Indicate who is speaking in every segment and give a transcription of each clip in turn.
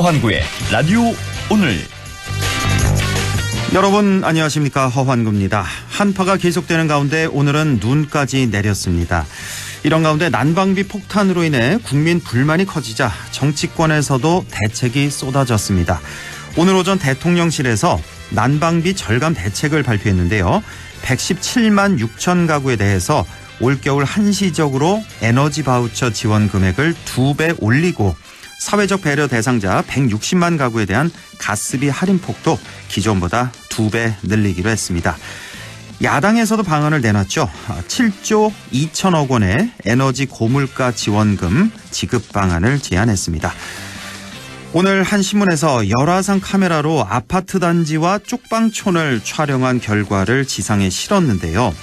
Speaker 1: 허환구의 라디오 오늘.
Speaker 2: 여러분 안녕하십니까, 허환구입니다. 한파가 계속되는 가운데 오늘은 눈까지 내렸습니다. 이런 가운데 난방비 폭탄으로 인해 국민 불만이 커지자 정치권에서도 대책이 쏟아졌습니다. 오늘 오전 대통령실에서 난방비 절감 대책을 발표했는데요. 117만 6천 가구에 대해서 올겨울 한시적으로 에너지 바우처 지원 금액을 2배 올리고 사회적 배려 대상자 160만 가구에 대한 가스비 할인폭도 기존보다 2배 늘리기로 했습니다. 야당에서도 방안을 내놨죠. 7조 2천억 원의 에너지 고물가 지원금 지급 방안을 제안했습니다. 오늘 한 신문에서 열화상 카메라로 아파트 단지와 쪽방촌을 촬영한 결과를 지상에 실었는데요.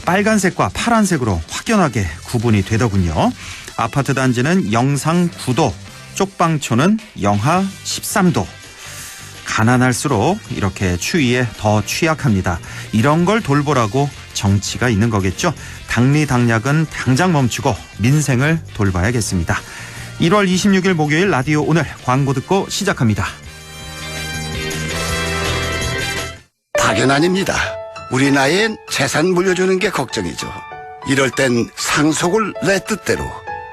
Speaker 2: 빨간색과 파란색으로 확연하게 구분이 되더군요. 아파트 단지는 영상 9도, 쪽방촌은 영하 13도. 가난할수록 이렇게 추위에 더 취약합니다. 이런 걸 돌보라고 정치가 있는 거겠죠. 당리당략은 당장 멈추고 민생을 돌봐야겠습니다. 1월 26일 목요일 라디오 오늘 광고 듣고 시작합니다.
Speaker 3: 당연 아닙니다. 우리 나이엔 재산 물려주는 게 걱정이죠. 이럴 땐 상속을 내 뜻대로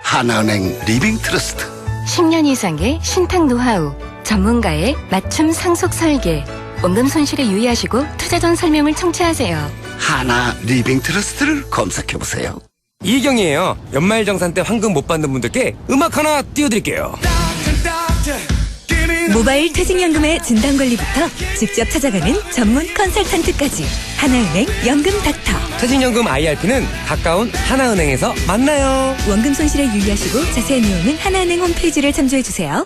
Speaker 3: 하나은행 리빙트러스트.
Speaker 4: 10년 이상의 신탁 노하우, 전문가의 맞춤 상속 설계. 원금 손실에 유의하시고 투자 전 설명을 청취하세요.
Speaker 3: 하나 리빙트러스트를 검색해보세요.
Speaker 5: 이경이에요. 연말정산 때 황금 못 받는 분들께 음악 하나 띄워드릴게요.
Speaker 6: 모바일 퇴직연금의 진단관리부터 직접 찾아가는 전문 컨설턴트까지 하나은행 연금 닥터.
Speaker 5: 퇴직연금 IRP는 가까운 하나은행에서 만나요.
Speaker 6: 원금 손실에 유의하시고 자세한 내용은 하나은행 홈페이지를 참조해주세요.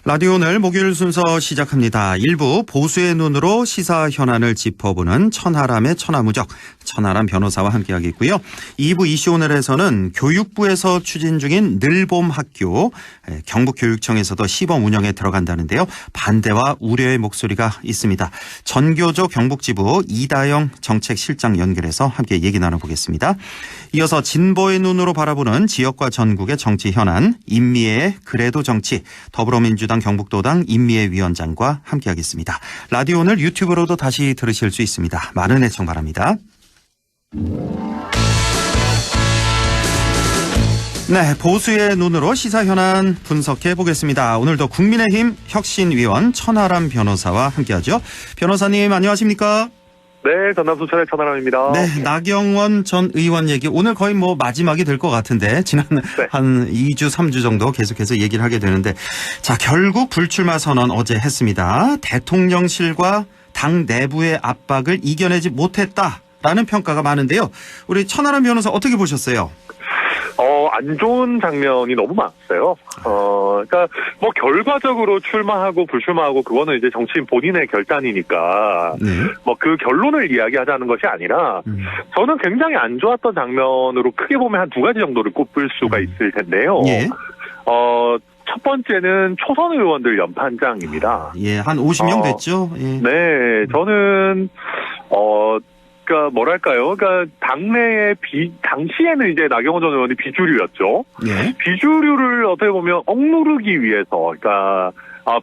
Speaker 2: 라디오 오늘 목요일 순서 시작합니다. 1부 보수의 눈으로 시사 현안을 짚어보는 천하람의 천하무적, 천하람 변호사와 함께하겠고요. 2부 이슈 오늘에서는 교육부에서 추진 중인 늘봄 학교, 경북교육청에서도 시범 운영에 들어간다는데요. 반대와 우려의 목소리가 있습니다. 전교조 경북지부 이다영 정책실장 연결해서 함께 얘기 나눠보겠습니다. 이어서 진보의 눈으로 바라보는 지역과 전국의 정치 현안, 임미애의 그래도 정치, 더불어민주당 경북도당 임미애 위원장과 함께하겠습니다. 라디오 오늘 유튜브로도 다시 들으실 수 있습니다. 많은 애청 바랍니다. 네, 보수의 눈으로 시사 현안 분석해 보겠습니다. 오늘도 국민의힘 혁신위원 천하람 변호사와 함께하죠. 변호사님 안녕하십니까?
Speaker 7: 네, 전남 순천의 천하람입니다.
Speaker 2: 네, 나경원 전 의원 얘기 오늘 거의 마지막이 될 것 같은데 지난 한 2주 3주 정도 계속해서 얘기를 하게 되는데, 자, 결국 불출마 선언 어제 했습니다. 대통령실과 당 내부의 압박을 이겨내지 못했다라는 평가가 많은데요. 우리 천하람 변호사 어떻게 보셨어요?
Speaker 7: 안 좋은 장면이 너무 많았어요. 그러니까 결과적으로 출마하고 불출마하고 그거는 이제 정치인 본인의 결단이니까 그 결론을 이야기하자는 것이 아니라 저는 굉장히 안 좋았던 장면으로 크게 보면 한 두 가지 정도를 꼽을 수가 있을 텐데요.
Speaker 2: 예.
Speaker 7: 첫 번째는 초선 의원들 연판장입니다.
Speaker 2: 예, 한 50명 됐죠. 예.
Speaker 7: 네, 저는 그러니까 당내의 당시에는 이제 나경원 전 의원이 비주류였죠.
Speaker 2: 예.
Speaker 7: 비주류를 어떻게 보면 억누르기 위해서, 그러니까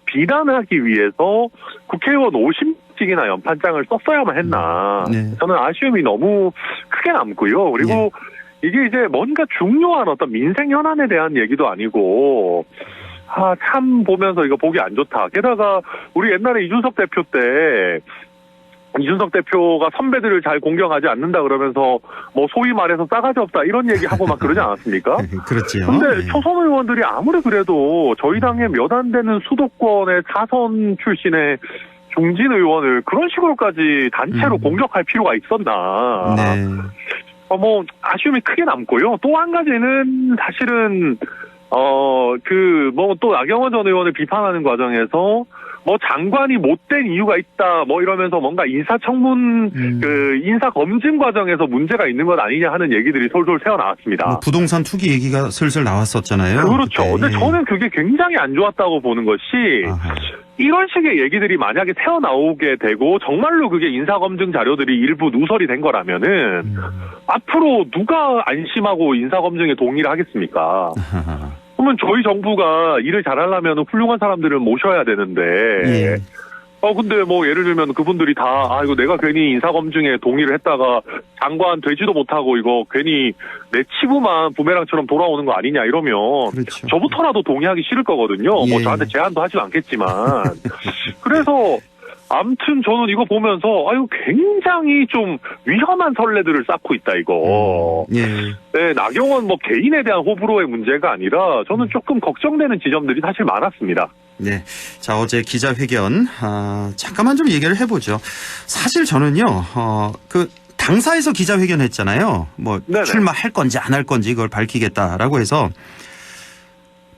Speaker 7: 비난하기 위해서 국회의원 50직이나 연판장을 썼어야만 했나.
Speaker 2: 네.
Speaker 7: 저는 아쉬움이 너무 크게 남고요. 그리고 이게 이제 뭔가 중요한 어떤 민생 현안에 대한 얘기도 아니고, 참 보면서 이거 보기 안 좋다. 게다가 우리 옛날에 이준석 대표 때 이준석 대표가 선배들을 잘 공경하지 않는다 그러면서 소위 말해서 싸가지 없다 이런 얘기하고 막 그러지 않았습니까?
Speaker 2: 그렇죠.
Speaker 7: 근데 초선 의원들이 아무리 그래도 저희 당의 몇 안 되는 수도권의 4선 출신의 중진 의원을 그런 식으로까지 단체로 공격할 필요가 있었나.
Speaker 2: 네.
Speaker 7: 아쉬움이 크게 남고요. 또 한 가지는 사실은 또 나경원 전 의원을 비판하는 과정에서 장관이 못된 이유가 있다, 이러면서 뭔가 인사청문, 인사검증 과정에서 문제가 있는 것 아니냐 하는 얘기들이 솔솔 새어나왔습니다.
Speaker 2: 부동산 투기 얘기가 슬슬 나왔었잖아요.
Speaker 7: 그렇죠.
Speaker 2: 그때.
Speaker 7: 근데 저는 그게 굉장히 안 좋았다고 보는 것이, 이런 식의 얘기들이 만약에 새어나오게 되고, 정말로 그게 인사검증 자료들이 일부 누설이 된 거라면은, 앞으로 누가 안심하고 인사검증에 동의를 하겠습니까? 그러면 저희 정부가 일을 잘하려면 훌륭한 사람들을 모셔야 되는데,
Speaker 2: 예.
Speaker 7: 근데 뭐 예를 들면 그분들이 다, 이거 내가 괜히 인사검증에 동의를 했다가 장관 되지도 못하고 이거 괜히 내 치부만 부메랑처럼 돌아오는 거 아니냐 이러면
Speaker 2: 그렇죠.
Speaker 7: 저부터라도 동의하기 싫을 거거든요.
Speaker 2: 예.
Speaker 7: 뭐 저한테 제안도 하지도 않겠지만. 그래서 아무튼 저는 이거 보면서 굉장히 좀 위험한 선례들을 쌓고 있다 이거.
Speaker 2: 예.
Speaker 7: 네, 나경원 뭐 개인에 대한 호불호의 문제가 아니라 저는 조금 걱정되는 지점들이 사실 많았습니다.
Speaker 2: 네. 자, 어제 기자회견, 잠깐만 좀 얘기를 해보죠. 사실 저는요, 당사에서 기자회견 했잖아요. 뭐,
Speaker 7: 네네.
Speaker 2: 출마할 건지 안 할 건지 이걸 밝히겠다라고 해서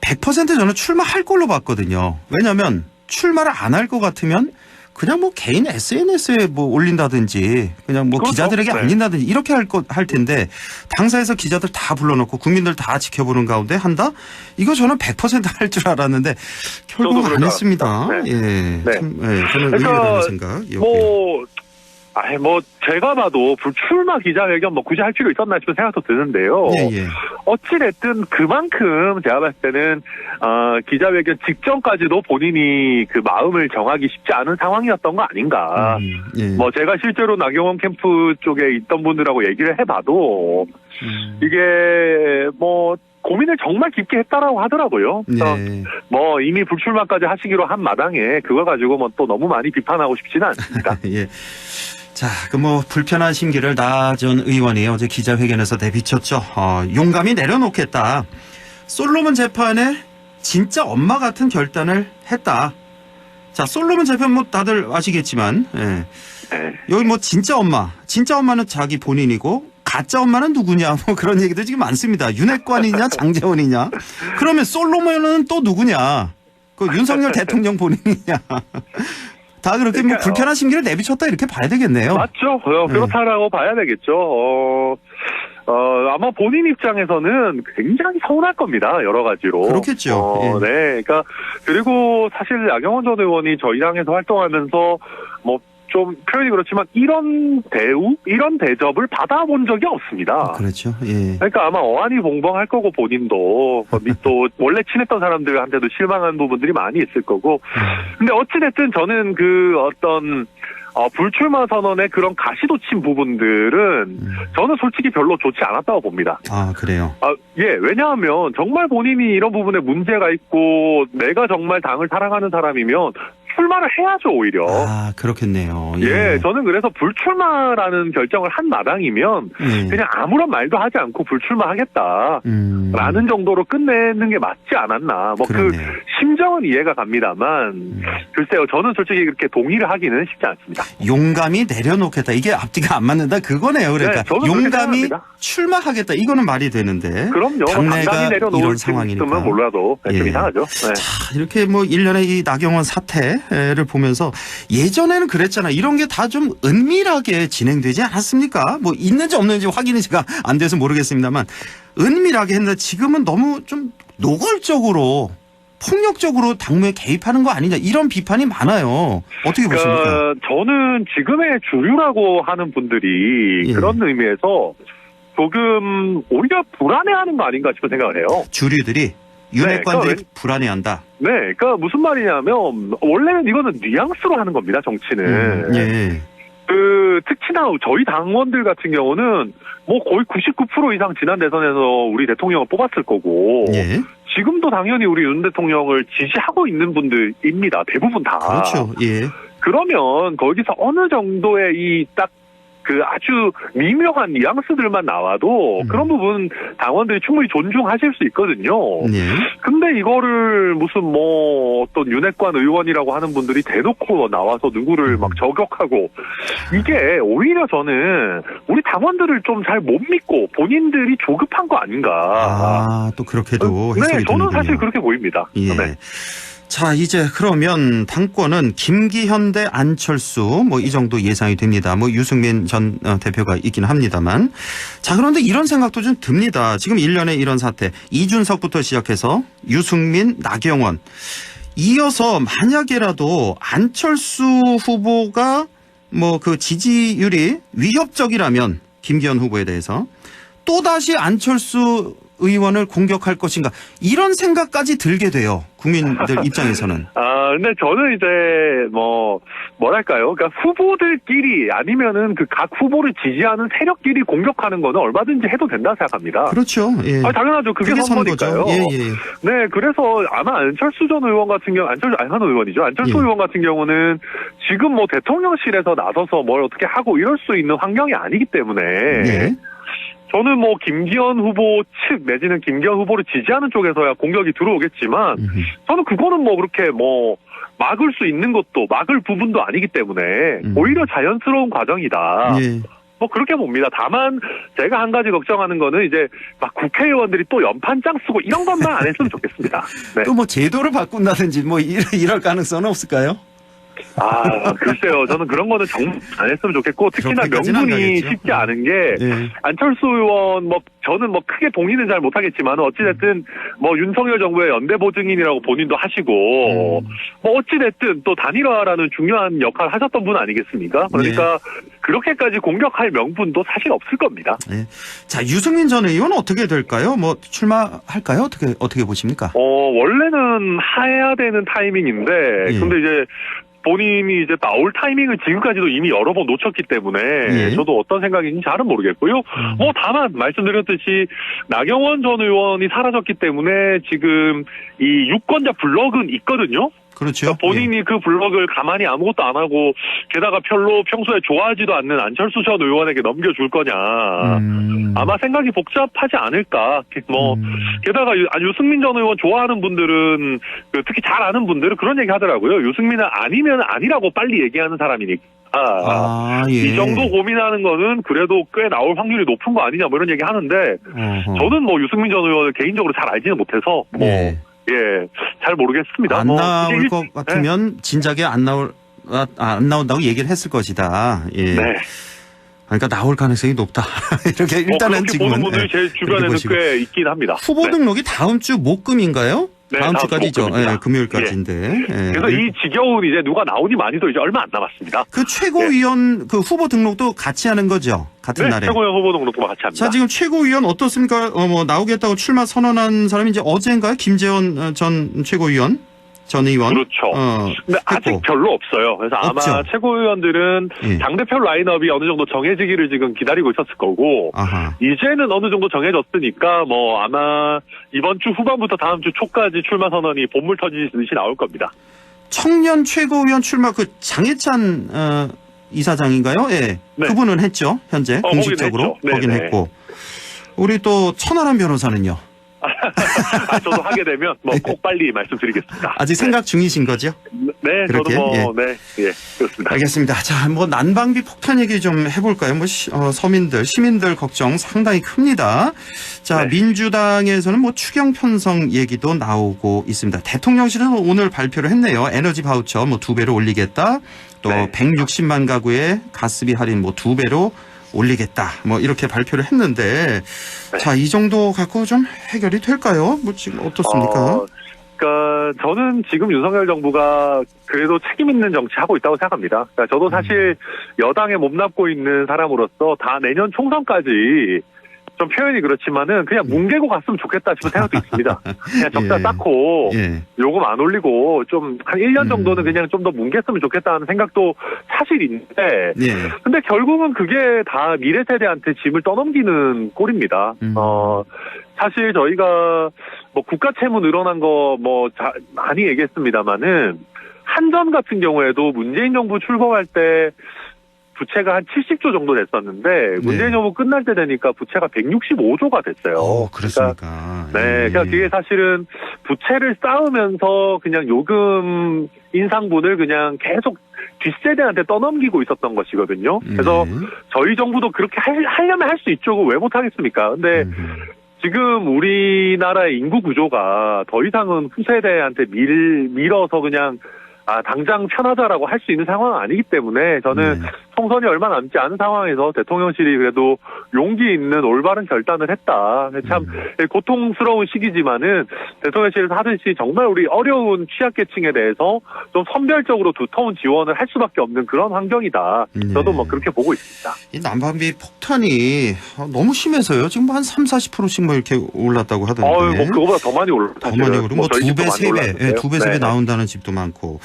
Speaker 2: 100% 저는 출마할 걸로 봤거든요. 왜냐면 출마를 안 할 것 같으면 그냥 뭐 개인 SNS에 뭐 올린다든지 그냥 뭐
Speaker 7: 그렇죠.
Speaker 2: 기자들에게
Speaker 7: 네.
Speaker 2: 알린다든지 이렇게 할 텐데 당사에서 기자들 다 불러놓고 국민들 다 지켜보는 가운데 한다? 이거 저는 100% 할 줄 알았는데 결국
Speaker 7: 저도
Speaker 2: 안 했습니다.
Speaker 7: 알았습니다. 네.
Speaker 2: 예.
Speaker 7: 네.
Speaker 2: 참, 예. 저는
Speaker 7: 그러니까
Speaker 2: 의외라는 생각.
Speaker 7: 제가 봐도 불출마 기자회견 뭐 굳이 할 필요 있었나 싶은 생각도 드는데요.
Speaker 2: 예.
Speaker 7: 어찌됐든 그만큼 제가 봤을 때는 기자회견 직전까지도 본인이 그 마음을 정하기 쉽지 않은 상황이었던 거 아닌가.
Speaker 2: 예.
Speaker 7: 뭐 제가 실제로 나경원 캠프 쪽에 있던 분들하고 얘기를 해봐도 이게 뭐 고민을 정말 깊게 했다라고 하더라고요. 그래서
Speaker 2: 네.
Speaker 7: 뭐 이미 불출마까지 하시기로 한 마당에 그거 가지고 뭐 또 너무 많이 비판하고 싶지는 않습니다.
Speaker 2: 예. 자, 그 뭐 불편한 심기를 나 전 의원이 어제 기자회견에서 내비쳤죠. 용감히 내려놓겠다. 솔로몬 재판에 진짜 엄마 같은 결단을 했다. 자, 솔로몬 재판 뭐 다들 아시겠지만, 예.
Speaker 7: 네.
Speaker 2: 여기 뭐 진짜 엄마는 자기 본인이고 가짜 엄마는 누구냐 뭐 그런 얘기도 지금 많습니다. 윤핵관이냐 장재원이냐. 그러면 솔로몬은 또 누구냐. 그 윤석열 대통령 본인이냐. 다 그렇게 뭐 불편한 심기를 내비쳤다 이렇게 봐야 되겠네요.
Speaker 7: 맞죠. 그렇다라고 봐야 되겠죠. 아마 본인 입장에서는 굉장히 서운할 겁니다. 여러 가지로.
Speaker 2: 그렇겠죠. 예.
Speaker 7: 네. 그러니까 그리고 사실 나경원 전 의원이 저희 당에서 활동하면서 뭐 좀 표현이 그렇지만 이런 대우, 이런 대접을 받아본 적이 없습니다.
Speaker 2: 그렇죠. 예.
Speaker 7: 그러니까 아마 어안이 봉봉할 거고 본인도 또 원래 친했던 사람들한테도 실망한 부분들이 많이 있을 거고. 근데 어찌됐든 저는 그 어떤 불출마 선언의 그런 가시돋친 부분들은 저는 솔직히 별로 좋지 않았다고 봅니다.
Speaker 2: 아, 그래요.
Speaker 7: 예, 왜냐하면 정말 본인이 이런 부분에 문제가 있고 내가 정말 당을 사랑하는 사람이면 출마를 해야죠, 오히려.
Speaker 2: 아, 그렇겠네요.
Speaker 7: 예, 저는 그래서 불출마라는 결정을 한 마당이면
Speaker 2: 예.
Speaker 7: 그냥 아무런 말도 하지 않고 불출마하겠다라는 정도로 끝내는 게 맞지 않았나. 뭐 그
Speaker 2: 그렇네요.
Speaker 7: 심정은 이해가 갑니다만 글쎄요, 저는 솔직히 그렇게 동의를 하기는 쉽지 않습니다.
Speaker 2: 용감히 내려놓겠다. 이게 앞뒤가 안 맞는다. 그거네요. 그러니까
Speaker 7: 네, 저는 그렇게
Speaker 2: 용감히
Speaker 7: 생각합니다.
Speaker 2: 출마하겠다. 이거는 말이 되는데.
Speaker 7: 그럼요.
Speaker 2: 당내가
Speaker 7: 당당히 내려놓을
Speaker 2: 이런
Speaker 7: 수
Speaker 2: 상황이니까.
Speaker 7: 있으면 몰라도 좀
Speaker 2: 예.
Speaker 7: 이상하죠. 네.
Speaker 2: 자, 이렇게 뭐 일련의 이 나경원 사태를 보면서 예전에는 그랬잖아. 이런 게 다 좀 은밀하게 진행되지 않았습니까? 뭐 있는지 없는지 확인이 제가 안 돼서 모르겠습니다만 은밀하게 했는데 지금은 너무 좀 노골적으로 폭력적으로 당무에 개입하는 거 아니냐 이런 비판이 많아요. 어떻게 보십니까?
Speaker 7: 저는 지금의 주류라고 하는 분들이
Speaker 2: 예.
Speaker 7: 그런 의미에서 조금 오히려 불안해하는 거 아닌가 싶은 생각을 해요.
Speaker 2: 주류들이 윤핵관들이
Speaker 7: 그러니까
Speaker 2: 불안해한다.
Speaker 7: 네, 그러니까 무슨 말이냐면 원래는 이거는 뉘앙스로 하는 겁니다. 정치는.
Speaker 2: 예.
Speaker 7: 특히나 저희 당원들 같은 경우는 뭐 거의 99% 이상 지난 대선에서 우리 대통령을 뽑았을 거고
Speaker 2: 예.
Speaker 7: 지금도 당연히 우리 윤 대통령을 지지하고 있는 분들입니다. 대부분 다.
Speaker 2: 그렇죠. 예.
Speaker 7: 그러면 거기서 어느 정도의 이 딱 그 아주 미묘한 뉘앙스들만 나와도 그런 부분 당원들이 충분히 존중하실 수 있거든요.
Speaker 2: 예.
Speaker 7: 근데 이거를 무슨 뭐 어떤 윤핵관 의원이라고 하는 분들이 대놓고 나와서 누구를 막 저격하고 이게 오히려 저는 우리 당원들을 좀 잘 못 믿고 본인들이 조급한 거 아닌가.
Speaker 2: 아, 또 그렇게도
Speaker 7: 네,
Speaker 2: 해석이
Speaker 7: 저는
Speaker 2: 되는군요.
Speaker 7: 사실 그렇게 보입니다.
Speaker 2: 예.
Speaker 7: 네.
Speaker 2: 자, 이제 그러면 당권은 김기현 대 안철수 뭐 이 정도 예상이 됩니다. 뭐 유승민 전 대표가 있긴 합니다만. 자, 그런데 이런 생각도 좀 듭니다. 지금 일련의 이런 사태. 이준석부터 시작해서 유승민, 나경원. 이어서 만약에라도 안철수 후보가 뭐 그 지지율이 위협적이라면 김기현 후보에 대해서 또다시 안철수 의원을 공격할 것인가 이런 생각까지 들게 돼요. 국민들 입장에서는.
Speaker 7: 근데 저는 이제 뭐랄까요? 그러니까 후보들끼리 아니면은 그 각 후보를 지지하는 세력끼리 공격하는 거는 얼마든지 해도 된다 생각합니다.
Speaker 2: 그렇죠. 예.
Speaker 7: 당연하죠. 그게 선거니까요.
Speaker 2: 예.
Speaker 7: 네, 그래서 아마 안철수 전 의원 같은 경우, 한 의원이죠. 안철수 의원 같은 경우는 지금 뭐 대통령실에서 나서서 뭘 어떻게 하고 이럴 수 있는 환경이 아니기 때문에.
Speaker 2: 예.
Speaker 7: 저는 뭐 김기현 후보 측 내지는 김기현 후보를 지지하는 쪽에서야 공격이 들어오겠지만 저는 그거는 뭐 그렇게 뭐 막을 수 있는 것도 막을 부분도 아니기 때문에 오히려 자연스러운 과정이다.
Speaker 2: 예.
Speaker 7: 뭐 그렇게 봅니다. 다만 제가 한 가지 걱정하는 거는 이제 막 국회의원들이 또 연판장 쓰고 이런 것만 안 했으면 좋겠습니다. 네.
Speaker 2: 또 뭐 제도를 바꾼다든지 뭐 이럴 가능성은 없을까요?
Speaker 7: 글쎄요. 저는 그런 거는 정말 안 했으면 좋겠고, 특히나 명분이 쉽지 않은 게, 안철수 의원, 저는 크게 동의는 잘 못하겠지만, 어찌됐든, 윤석열 정부의 연대보증인이라고 본인도 하시고, 어찌됐든 또 단일화라는 중요한 역할을 하셨던 분 아니겠습니까? 그러니까, 그렇게까지 공격할 명분도 사실 없을 겁니다.
Speaker 2: 네. 자, 유승민 전 의원은 어떻게 될까요? 출마할까요? 어떻게 보십니까?
Speaker 7: 원래는 해야 되는 타이밍인데, 근데 이제, 본인이 이제 나올 타이밍을 지금까지도 이미 여러 번 놓쳤기 때문에 저도 어떤 생각인지 잘은 모르겠고요. 다만 말씀드렸듯이 나경원 전 의원이 사라졌기 때문에 지금 이 유권자 블럭은 있거든요.
Speaker 2: 그렇죠.
Speaker 7: 그러니까 본인이 그 블럭을 가만히 아무것도 안 하고 게다가 별로 평소에 좋아하지도 않는 안철수 전 의원에게 넘겨줄 거냐. 아마 생각이 복잡하지 않을까. 게다가 유승민 전 의원 좋아하는 분들은 특히 잘 아는 분들은 그런 얘기 하더라고요. 유승민은 아니면 아니라고 빨리 얘기하는 사람이니까. 이 정도 고민하는 거는 그래도 꽤 나올 확률이 높은 거 아니냐 이런 얘기 하는데 저는 유승민 전 의원을 개인적으로 잘 알지는 못해서 잘 모르겠습니다.
Speaker 2: 안 나올 것 같으면 진작에 안 나온다고 얘기를 했을 것이다. 예.
Speaker 7: 네.
Speaker 2: 그러니까 나올 가능성이 높다. 이렇게 일단은 지금은
Speaker 7: 보는 분들이 제 주변에는 꽤 있긴 합니다.
Speaker 2: 후보 등록이 다음 주 목금인가요?
Speaker 7: 네,
Speaker 2: 다음 주까지죠. 예, 금요일까지인데. 예.
Speaker 7: 그래서 이 지겨운 이제 누가 나오니 많이도 이제 얼마 안 남았습니다.
Speaker 2: 그 최고위원 그 후보 등록도 같이 하는 거죠? 같은 날에.
Speaker 7: 최고위원 후보 등록도 같이 합니다.
Speaker 2: 자, 지금 최고위원 어떻습니까? 나오겠다고 출마 선언한 사람이 이제 어제인가요? 김재원 전 최고위원? 전 의원.
Speaker 7: 그렇죠. 근데 아직 별로 없어요. 그래서
Speaker 2: 없죠.
Speaker 7: 아마 최고위원들은 당대표 라인업이 어느 정도 정해지기를 지금 기다리고 있었을 거고, 이제는 어느 정도 정해졌으니까 아마 이번 주 후반부터 다음 주 초까지 출마 선언이 본물 터지듯이 나올 겁니다.
Speaker 2: 청년 최고위원 출마 장해찬 이사장인가요? 예. 네. 그분은 했죠. 현재 공식적으로 거긴 했고. 우리 또 천하람 변호사는요.
Speaker 7: 저도 하게 되면 꼭 빨리 말씀드리겠습니다.
Speaker 2: 아직 생각 중이신 거죠?
Speaker 7: 네, 그렇게? 저도 그렇습니다.
Speaker 2: 알겠습니다. 자, 난방비 폭탄 얘기 좀 해볼까요? 시민들 걱정 상당히 큽니다. 자, 민주당에서는 추경 편성 얘기도 나오고 있습니다. 대통령실은 오늘 발표를 했네요. 에너지 바우처 2배로 올리겠다. 또 160만 가구의 가스비 할인 2배로 올리겠다. 이렇게 발표를 했는데, 자, 이 정도 갖고 좀 해결이 될까요? 지금 어떻습니까?
Speaker 7: 그러니까 저는 지금 윤석열 정부가 그래도 책임 있는 정치하고 있다고 생각합니다. 그러니까 저도 사실 여당에 몸담고 있는 사람으로서 다 내년 총선까지 좀 표현이 그렇지만은 그냥 뭉개고 갔으면 좋겠다 싶은 생각도 있습니다. 그냥 적자 쌓고 요금 안 올리고 좀 한 1년 정도는 그냥 좀 더 뭉갰으면 좋겠다는 생각도 사실 있는데 근데 결국은 그게 다 미래 세대한테 짐을 떠넘기는 꼴입니다. 사실 저희가 국가 채무 늘어난 거 많이 얘기했습니다만은 한전 같은 경우에도 문재인 정부 출범할 때 부채가 한 70조 정도 됐었는데 문재인 정부 끝날 때 되니까 부채가 165조가 됐어요.
Speaker 2: 그렇습니까?
Speaker 7: 그러니까 그게 사실은 부채를 쌓으면서 그냥 요금 인상분을 그냥 계속 뒷세대한테 떠넘기고 있었던 것이거든요. 그래서 저희 정부도 그렇게 하려면 할 수 있죠. 왜 못하겠습니까? 근데 지금 우리나라의 인구 구조가 더 이상은 후세대한테 밀어서 그냥 당장 편하자라고 할 수 있는 상황은 아니기 때문에 저는 총선이 얼마 남지 않은 상황에서 대통령실이 그래도 용기 있는 올바른 결단을 했다. 참 고통스러운 시기지만은 대통령실에서 하듯이 정말 우리 어려운 취약계층에 대해서 좀 선별적으로 두터운 지원을 할 수밖에 없는 그런 환경이다. 저도 뭐 그렇게 보고 있습니다.
Speaker 2: 이 난방비 폭탄이 너무 심해서요. 지금 한 30-40%씩 뭐 이렇게 올랐다고 하던데.
Speaker 7: 뭐 그거보다 더 많이 올랐다.
Speaker 2: 더 많이 오르고 뭐 2배, 3배, 2배, 3배 나온다는 집도 많고.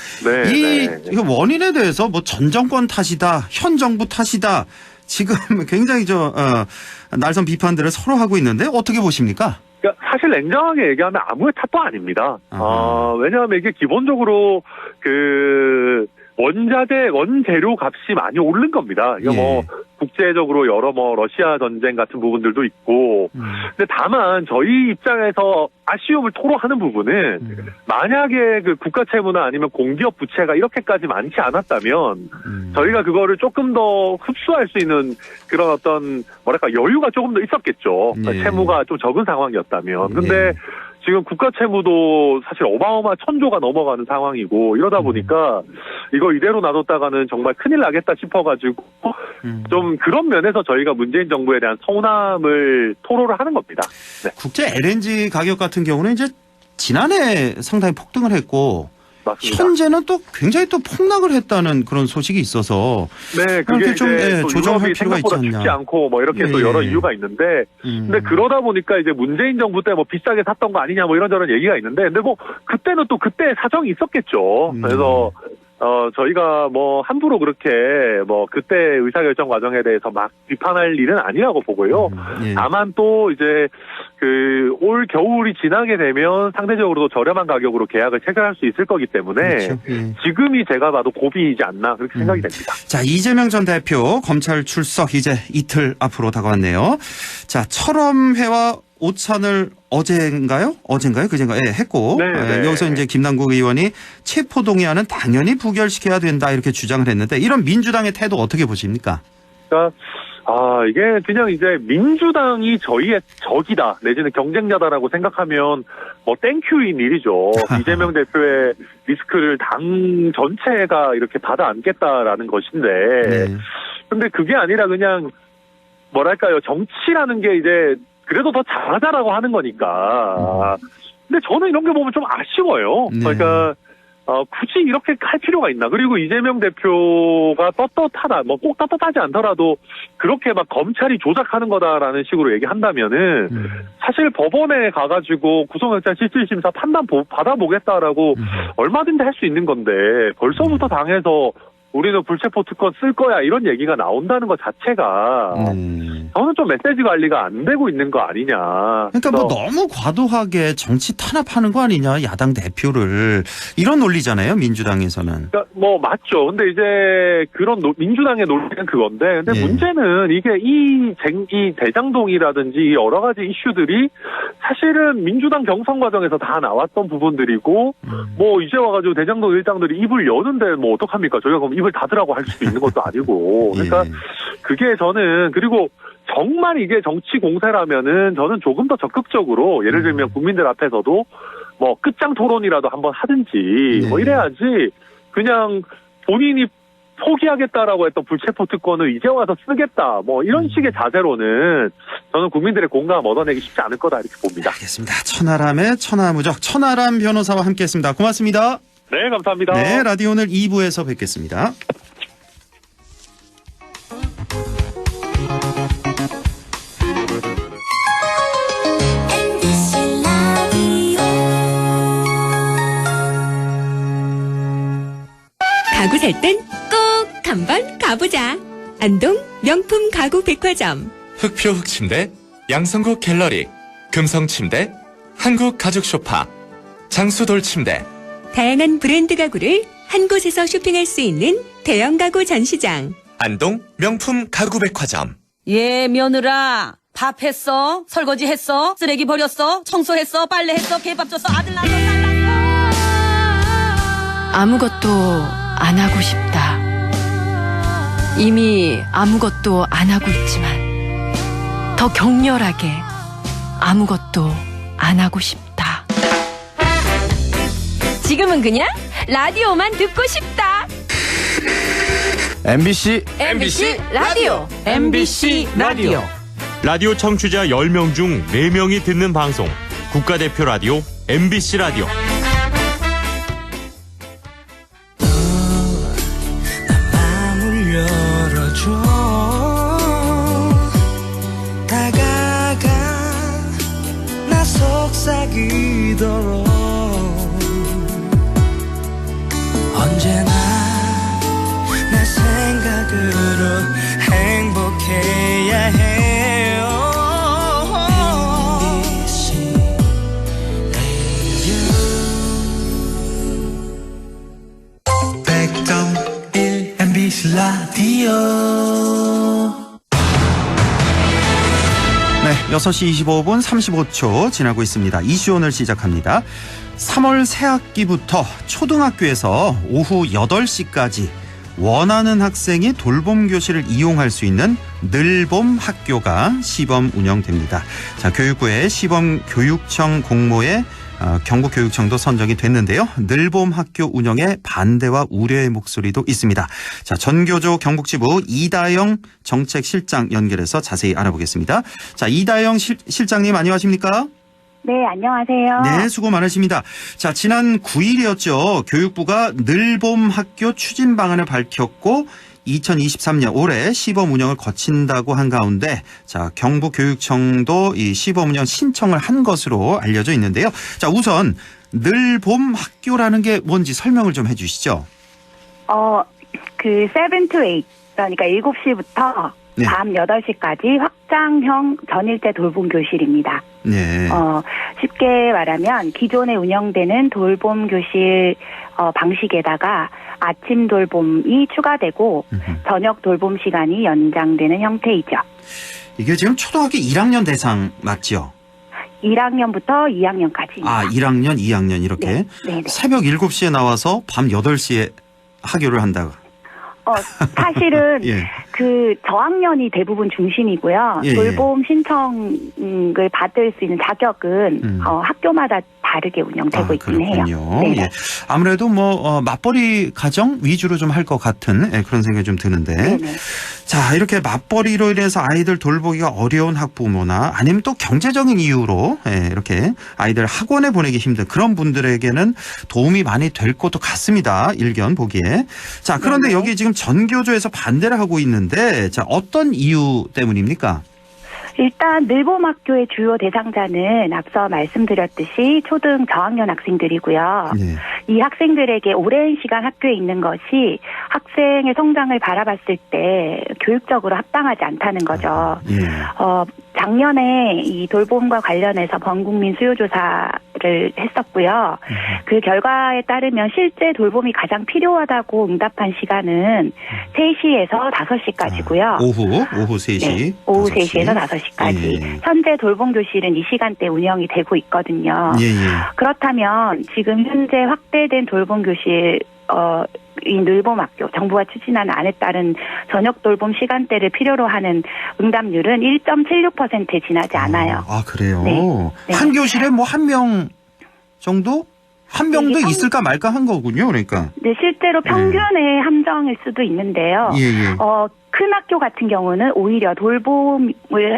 Speaker 2: 이 원인에 대해서 뭐 전 정권 탓이다, 현 정부 탓이다. 지금 굉장히 날선 비판들을 서로 하고 있는데 어떻게 보십니까?
Speaker 7: 그러니까 사실 냉정하게 얘기하면 아무의 탓도 아닙니다. 왜냐하면 이게 기본적으로 원재료 값이 많이 오른 겁니다. 이거 뭐 국제적으로 여러 러시아 전쟁 같은 부분들도 있고. 근데 다만 저희 입장에서 아쉬움을 토로하는 부분은 만약에 그 국가 채무나 아니면 공기업 부채가 이렇게까지 많지 않았다면 저희가 그거를 조금 더 흡수할 수 있는 그런 어떤 여유가 조금 더 있었겠죠. 채무가 좀 적은 상황이었다면. 근데 지금 국가 채무도 사실 어마어마 1,000조가 넘어가는 상황이고 이러다 보니까 이거 이대로 놔뒀다가는 정말 큰일 나겠다 싶어가지고 좀 그런 면에서 저희가 문재인 정부에 대한 서운함을 토로를 하는 겁니다. 네.
Speaker 2: 국제 LNG 가격 같은 경우는 이제 지난해 상당히 폭등을 했고
Speaker 7: 맞습니다.
Speaker 2: 현재는 또 굉장히 또 폭락을 했다는 그런 소식이 있어서
Speaker 7: 네, 그게
Speaker 2: 좀 조정할 필요가 있지 않냐.
Speaker 7: 쉽지 않고 뭐 이렇게 또 여러 이유가 있는데 근데 그러다 보니까 이제 문재인 정부 때 뭐 비싸게 샀던 거 아니냐 뭐 이런저런 얘기가 있는데 근데 뭐 그때는 또 그때 사정이 있었겠죠. 그래서 저희가 뭐 함부로 그렇게 뭐 그때 의사결정 과정에 대해서 막 비판할 일은 아니라고 보고요. 다만 또 이제 올 겨울이 지나게 되면 상대적으로도 저렴한 가격으로 계약을 체결할 수 있을 거기 때문에
Speaker 2: 그렇죠.
Speaker 7: 지금이 제가 봐도 고비이지 않나 그렇게 생각이 됩니다.
Speaker 2: 자, 이재명 전 대표 검찰 출석 이제 이틀 앞으로 다가왔네요. 자, 철험회와 오찬을 어젠가요? 그젠가요? 했고 여기서 이제 김남국 의원이 체포동의안은 당연히 부결시켜야 된다 이렇게 주장을 했는데 이런 민주당의 태도 어떻게 보십니까?
Speaker 7: 그러니까 이게 그냥 이제 민주당이 저희의 적이다 내지는 경쟁자다라고 생각하면 뭐 땡큐인 일이죠. 이재명 대표의 리스크를 당 전체가 이렇게 받아 안겠다라는 것인데 근데 그게 아니라 그냥 정치라는 게 이제 그래도 더 잘하자라고 하는 거니까. 근데 저는 이런 게 보면 좀 아쉬워요. 그러니까 굳이 이렇게 할 필요가 있나. 그리고 이재명 대표가 떳떳하다. 뭐 꼭 떳떳하지 않더라도 그렇게 막 검찰이 조작하는 거다라는 식으로 얘기한다면은 사실 법원에 가가지고 구속영장 실질심사 판단 받아보겠다라고 얼마든지 할 수 있는 건데 벌써부터 당해서 우리는 불체포 특권 쓸 거야 이런 얘기가 나온다는 것 자체가 저는 좀 메시지 관리가 안 되고 있는 거 아니냐.
Speaker 2: 그러니까 뭐 너무 과도하게 정치 탄압하는 거 아니냐 야당 대표를 이런 논리잖아요 민주당에서는.
Speaker 7: 그러니까 뭐 맞죠. 근데 이제 그런 민주당의 논리는 그건데 근데 문제는 이게 이 대장동이라든지 여러 가지 이슈들이 사실은 민주당 경선 과정에서 다 나왔던 부분들이고 뭐 이제 와가지고 대장동 일당들이 입을 여는데 뭐 어떡합니까? 저희가 그럼 입을 닫으라고 할 수도 있는 것도 아니고. 그러니까 그게 저는 그리고 정말 이게 정치 공세라면은 저는 조금 더 적극적으로 예를 들면 국민들 앞에서도 뭐 끝장 토론이라도 한번 하든지 뭐 이래야지 그냥 본인이 포기하겠다라고 했던 불체포 특권을 이제 와서 쓰겠다 뭐 이런 식의 자세로는 저는 국민들의 공감 얻어내기 쉽지 않을 거다 이렇게 봅니다.
Speaker 2: 알겠습니다. 천하람의 천하무적 천하람 변호사와 함께했습니다. 고맙습니다.
Speaker 7: 네, 감사합니다.
Speaker 2: 네, 라디오 오늘 2부에서 뵙겠습니다.
Speaker 6: 가구 살 땐 꼭 한번 가보자. 안동 명품 가구 백화점.
Speaker 8: 흑표 흑침대, 양성국 갤러리, 금성침대, 한국 가죽 소파, 장수돌 침대.
Speaker 6: 다양한 브랜드 가구를 한 곳에서 쇼핑할 수 있는 대형 가구 전시장.
Speaker 8: 안동 명품 가구 백화점.
Speaker 9: 예, 며느라. 밥 했어? 설거지 했어? 쓰레기 버렸어? 청소했어? 빨래했어? 개밥 줬어? 아들 낳았어? 딸 낳았어?
Speaker 4: 아무것도 안 하고 싶다. 이미 아무것도 안 하고 있지만 더 격렬하게 아무것도 안 하고 싶다. 지금은 그냥 라디오만 듣고 싶다.
Speaker 10: MBC
Speaker 9: 라디오.
Speaker 10: MBC 라디오.
Speaker 11: 라디오 청취자 10명 중 4명이 듣는 방송. 국가대표 라디오 MBC 라디오.
Speaker 12: 다가가 나 속삭이도록 언제나 내 생각으로 행복해야 해요. MBC 라디오.
Speaker 2: 네, 6시 25분 35초 지나고 있습니다. 이슈 오늘 시작합니다. 3월 새학기부터 초등학교에서 오후 8시까지 원하는 학생이 돌봄 교실을 이용할 수 있는 늘봄 학교가 시범 운영됩니다. 자, 교육부의 시범 교육청 공모에 경북교육청도 선정이 됐는데요. 늘봄 학교 운영에 반대와 우려의 목소리도 있습니다. 자, 전교조 경북지부 이다영 정책실장 연결해서 자세히 알아보겠습니다. 자, 이다영 실장님 안녕하십니까?
Speaker 13: 네, 안녕하세요.
Speaker 2: 네, 수고 많으십니다. 자, 지난 9일이었죠. 교육부가 늘봄 학교 추진 방안을 밝혔고 2023년 올해 시범 운영을 거친다고 한 가운데 자, 경북교육청도 이 시범 운영 신청을 한 것으로 알려져 있는데요. 자, 우선 늘봄 학교라는 게 뭔지 설명을 좀 해 주시죠.
Speaker 13: 7 to 8 그러니까 7시부터
Speaker 2: 네.
Speaker 13: 밤 8시까지 확장형 전일제 돌봄 교실입니다.
Speaker 2: 네.
Speaker 13: 쉽게 말하면 기존에 운영되는 돌봄 교실 방식에다가 아침 돌봄이 추가되고 저녁 돌봄 시간이 연장되는 형태이죠.
Speaker 2: 이게 지금 초등학교 1학년 대상 맞죠?
Speaker 13: 1학년부터 2학년까지입니다.
Speaker 2: 아, 1학년, 2학년 이렇게
Speaker 13: 네.
Speaker 2: 새벽 7시에 나와서 밤 8시에 하교를 한다고.
Speaker 13: 사실은
Speaker 2: 예.
Speaker 13: 그 저학년이 대부분 중심이고요.
Speaker 2: 예, 예.
Speaker 13: 돌봄 신청을 받을 수 있는 자격은 학교마다 다르게 운영되고 있긴 해요.
Speaker 2: 그렇군요. 예. 아무래도 맞벌이 가정 위주로 좀 할 것 같은 그런 생각이 좀 드는데.
Speaker 13: 네네.
Speaker 2: 자, 이렇게 맞벌이로 인해서 아이들 돌보기가 어려운 학부모나 아니면 또 경제적인 이유로 이렇게 아이들 학원에 보내기 힘든 그런 분들에게는 도움이 많이 될 것도 같습니다. 일견 보기에. 자, 그런데
Speaker 13: 네네.
Speaker 2: 여기 지금 전교조에서 반대를 하고 있는데 자, 어떤 이유 때문입니까?
Speaker 13: 일단 늘봄학교의 주요 대상자는 앞서 말씀드렸듯이 초등 저학년 학생들이고요.
Speaker 2: 네.
Speaker 13: 이 학생들에게 오랜 시간 학교에 있는 것이 학생의 성장을 바라봤을 때 교육적으로 합당하지 않다는 거죠.
Speaker 2: 예.
Speaker 13: 작년에 이 돌봄과 관련해서 범국민 수요조사를 했었고요. 그 결과에 따르면 실제 돌봄이 가장 필요하다고 응답한 시간은 3시에서 5시까지고요.
Speaker 2: 오후 3시.
Speaker 13: 네, 오후 3시에서 5시까지.
Speaker 2: 예.
Speaker 13: 현재 돌봄 교실은 이 시간대 운영이 되고 있거든요.
Speaker 2: 예.
Speaker 13: 그렇다면 지금 현재 확대된 돌봄 교실 이 늘봄학교 정부가 추진하는 안에 따른 저녁 돌봄 시간대를 필요로 하는 응답률은 1.76%에 지나지 않아요.
Speaker 2: 아, 그래요?
Speaker 13: 네.
Speaker 2: 한 교실에 한 명 정도? 한 명도
Speaker 13: 이게
Speaker 2: 있을까 말까 한 거군요, 그러니까.
Speaker 13: 네, 실제로 평균의 함정일 수도 있는데요.
Speaker 2: 예.
Speaker 13: 큰 학교 같은 경우는 오히려 돌봄을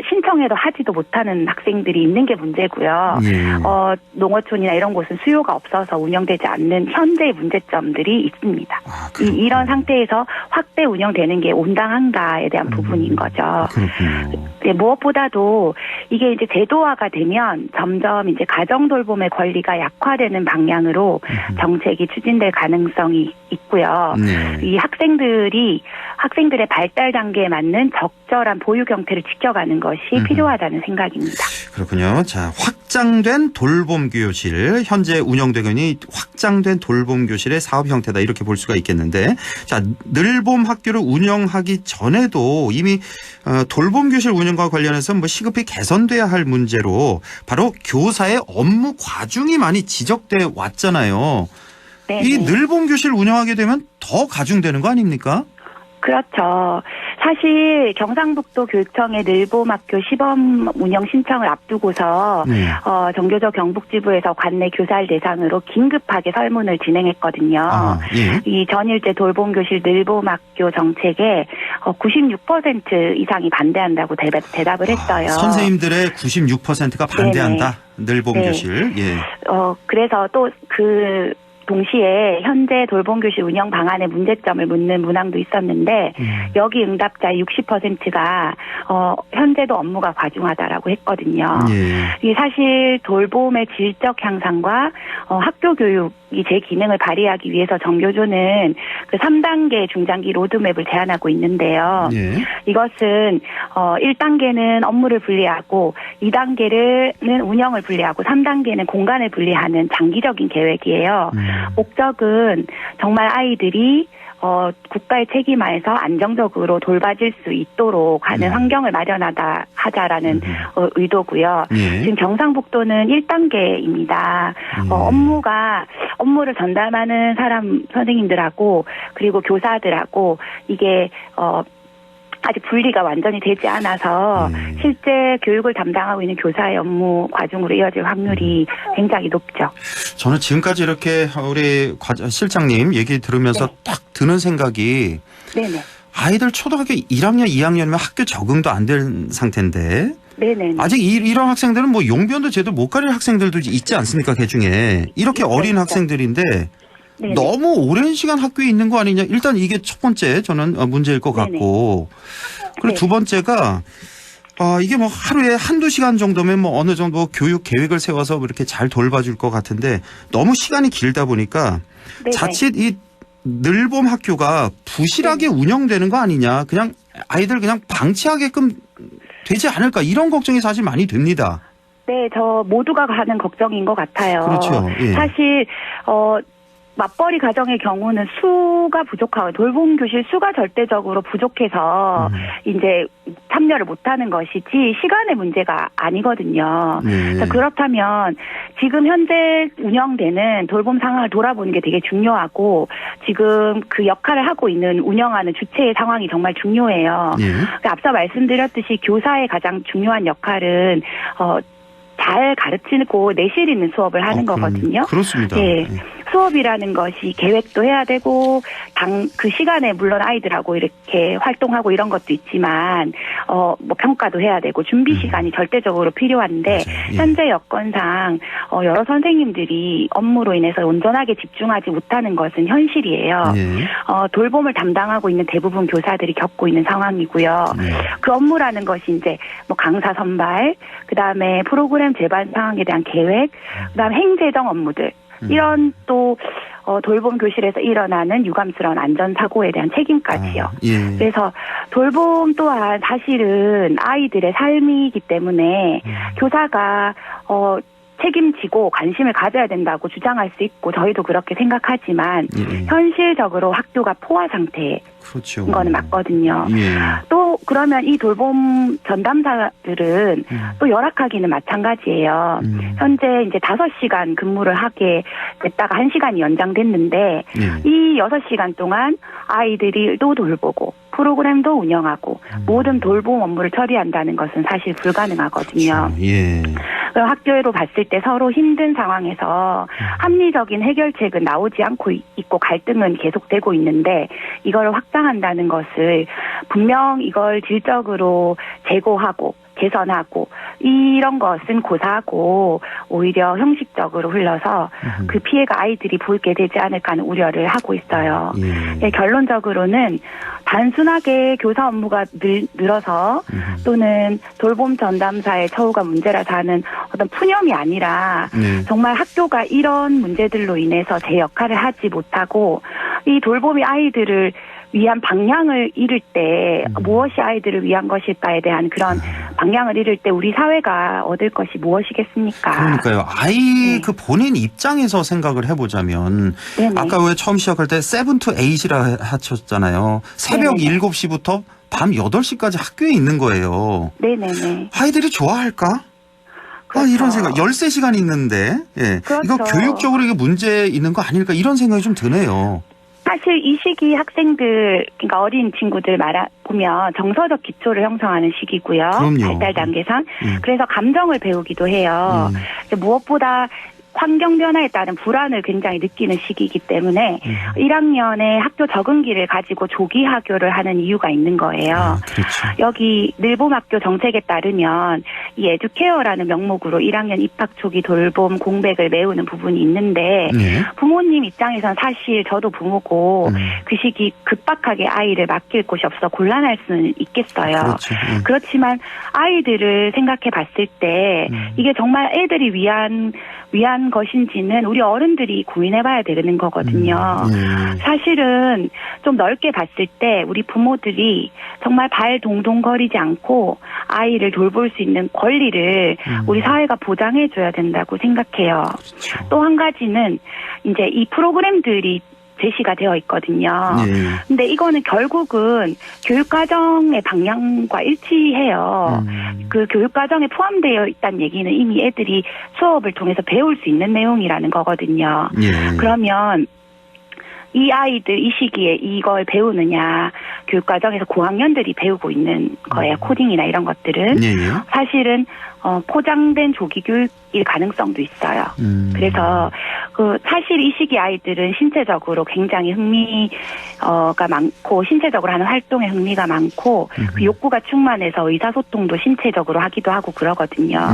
Speaker 13: 신청해도 하지도 못하는 학생들이 있는 게 문제고요.
Speaker 2: 예.
Speaker 13: 농어촌이나 이런 곳은 수요가 없어서 운영되지 않는 현재의 문제점들이 있습니다. 이런 상태에서 확대 운영되는 게 온당한가에 대한 부분인 거죠.
Speaker 2: 그렇군요.
Speaker 13: 네, 무엇보다도 이게 이제 제도화가 되면 점점 이제 가정 돌봄의 권리가 약화되는 방향으로 정책이 추진될 가능성이 있고요.
Speaker 2: 네.
Speaker 13: 이 학생들의 발달 단계에 맞는 적절한 보육 형태를 지켜가는 것이 필요하다는 생각입니다.
Speaker 2: 그렇군요. 자, 확장된 돌봄 교실, 현재 운영되고 있는 확장된 돌봄 교실의 사업 형태다 이렇게 볼 수가 있겠는데, 자, 늘봄 학교를 운영하기 전에도 이미 돌봄 교실 운영과 관련해서 시급히 개선돼야 할 문제로 바로 교사의 업무 과중이 많이 지적돼 왔잖아요.
Speaker 13: 네네.
Speaker 2: 이 늘봄 교실 운영하게 되면 더 가중되는 거 아닙니까?
Speaker 13: 그렇죠. 사실 경상북도 교육청의 늘봄학교 시범 운영 신청을 앞두고서 정교조 경북지부에서 관내 교사를 대상으로 긴급하게 설문을 진행했거든요. 이 전일제 돌봄교실 늘봄학교 정책에 96% 이상이 반대한다고 대답을 했어요.
Speaker 2: 선생님들의 96%가 반대한다. 늘봄교실.
Speaker 13: 네. 예. 그래서 또 동시에 현재 돌봄교실 운영 방안의 문제점을 묻는 문항도 있었는데 여기 응답자의 60%가 현재도 업무가 과중하다라고 했거든요. 이 사실 돌봄의 질적 향상과 학교 교육이 제 기능을 발휘하기 위해서 정교조는 그 3단계 중장기 로드맵을 제안하고 있는데요. 이것은 1단계는 업무를 분리하고 2단계는 운영을 분리하고 3단계는 공간을 분리하는 장기적인 계획이에요. 목적은 정말 아이들이 국가의 책임하에서 안정적으로 돌봐질 수 있도록 하는 환경을 하자라는 의도고요. 지금 경상북도는 1단계입니다. 업무를 전담하는 선생님들하고 그리고 교사들하고 이게 아직 분리가 완전히 되지 않아서 실제 교육을 담당하고 있는 교사의 업무 과중으로 이어질 확률이 굉장히 높죠.
Speaker 2: 저는 지금까지 이렇게 우리 실장님 얘기 들으면서 딱 드는 생각이 아이들 초등학교 1학년, 2학년이면 학교 적응도 안 된 상태인데 아직 이런 학생들은 뭐 용변도 제대로 못 가릴 학생들도 있지 않습니까? 그중에 이렇게 어린 학생들인데 너무 오랜 시간 학교에 있는 거 아니냐. 일단 이게 첫 번째 저는 문제일 것 같고 그리고 두 번째가 이게 뭐 하루에 한두 시간 정도면 뭐 어느 정도 교육 계획을 세워서 이렇게 잘 돌봐줄 것 같은데 너무 시간이 길다 보니까 자칫 이 늘봄 학교가 부실하게 운영되는 거 아니냐. 그냥 아이들 그냥 방치하게끔 되지 않을까. 이런 걱정이 사실 많이 됩니다.
Speaker 13: 네, 저 모두가 하는 걱정인 것 같아요.
Speaker 2: 그렇죠. 예.
Speaker 13: 사실 맞벌이 가정의 경우는 수가 부족하고 돌봄 교실 수가 절대적으로 부족해서 이제 참여를 못하는 것이지 시간의 문제가 아니거든요. 그렇다면 지금 현재 운영되는 돌봄 상황을 돌아보는 게 되게 중요하고 지금 그 역할을 하고 있는 운영하는 주체의 상황이 정말 중요해요. 앞서 말씀드렸듯이 교사의 가장 중요한 역할은 잘 가르치고 내실 있는 수업을 하는 거거든요.
Speaker 2: 그렇습니다.
Speaker 13: 수업이라는 것이 계획도 해야 되고 그 시간에 물론 아이들하고 이렇게 활동하고 이런 것도 있지만 뭐 평가도 해야 되고 준비 시간이 절대적으로 필요한데 현재 여건상 여러 선생님들이 업무로 인해서 온전하게 집중하지 못하는 것은 현실이에요. 돌봄을 담당하고 있는 대부분 교사들이 겪고 있는 상황이고요. 그 업무라는 것이 이제 뭐 강사 선발, 그다음에 프로그램 제반 상황에 대한 계획, 그다음에 행재정 업무들 이런 또 돌봄 교실에서 일어나는 유감스러운 안전사고에 대한 책임까지요. 그래서 돌봄 또한 사실은 아이들의 삶이기 때문에 교사가 책임지고 관심을 가져야 된다고 주장할 수 있고 저희도 그렇게 생각하지만 현실적으로 학교가 포화 상태인 거는 맞거든요. 또 그러면 이 돌봄 전담사들은 또 열악하기는 마찬가지예요. 현재 이제 5시간 근무를 하게 됐다가 1시간이 연장됐는데 이 6시간 동안 아이들이 또 돌보고 프로그램도 운영하고 모든 돌봄 업무를 처리한다는 것은 사실 불가능하거든요. 그럼 학교로 봤을 때 서로 힘든 상황에서 합리적인 해결책은 나오지 않고 있고 갈등은 계속되고 있는데 이걸 확장한다는 것을 분명 이걸 질적으로 제고하고 개선하고 이런 것은 고사하고 오히려 형식적으로 흘러서 그 피해가 아이들이 보게 되지 않을까 하는 우려를 하고 있어요. 결론적으로는 단순하게 교사 업무가 늘어서 또는 돌봄 전담사의 처우가 문제라서 하는 어떤 푸념이 아니라 정말 학교가 이런 문제들로 인해서 제 역할을 하지 못하고 이 돌봄이 아이들을 위한 방향을 잃을 때 무엇이 아이들을 위한 것일까에 대한 그런 방향을 잃을 때 우리 사회가 얻을 것이 무엇이겠습니까?
Speaker 2: 그러니까요. 아이 그 본인 입장에서 생각을 해보자면 아까 왜 처음 시작할 때 7 to 8이라 하셨잖아요. 새벽 7시부터 밤 8시까지 학교에 있는 거예요. 아이들이 좋아할까? 이런 생각. 13시간 있는데 그렇죠. 이거 교육적으로 이게 문제 있는 거 아닐까 이런 생각이 좀 드네요.
Speaker 13: 사실 이 시기 학생들, 그러니까 어린 친구들 보면 정서적 기초를 형성하는 시기고요.
Speaker 2: 그럼요.
Speaker 13: 발달 단계상. 그래서 감정을 배우기도 해요. 무엇보다 환경 변화에 따른 불안을 굉장히 느끼는 시기이기 때문에 1학년에 학교 적응기를 가지고 조기 하교를 하는 이유가 있는 거예요.
Speaker 2: 그렇죠.
Speaker 13: 여기 늘봄학교 정책에 따르면 이 에듀케어라는 명목으로 1학년 입학 초기 돌봄 공백을 메우는 부분이 있는데
Speaker 2: 네.
Speaker 13: 부모님 입장에선 사실 저도 부모고 그 시기 급박하게 아이를 맡길 곳이 없어 곤란할 수는 있겠어요.
Speaker 2: 그렇죠.
Speaker 13: 그렇지만 아이들을 생각해 봤을 때 이게 정말 애들이 위한 것인지는 우리 어른들이 고민해봐야 되는 거거든요. 사실은 좀 넓게 봤을 때 우리 부모들이 정말 발 동동거리지 않고 아이를 돌볼 수 있는 권리를 우리 사회가 보장해줘야 된다고 생각해요.
Speaker 2: 그렇죠.
Speaker 13: 또 한 가지는 이제 이 프로그램들이 제시가 되어 있거든요. 근데 이거는 결국은 교육과정의 방향과 일치해요. 그 교육과정에 포함되어 있다는 얘기는 이미 애들이 수업을 통해서 배울 수 있는 내용이라는 거거든요. 그러면 이 아이들 이 시기에 이걸 배우느냐, 교육과정에서 고학년들이 배우고 있는 거예요. 코딩이나 이런 것들은. 사실은 포장된 조기 교육일 가능성도 있어요. 그래서 사실 이 시기 아이들은 신체적으로 굉장히 흥미가 많고 신체적으로 하는 활동에 흥미가 많고 그 욕구가 충만해서 의사소통도 신체적으로 하기도 하고 그러거든요.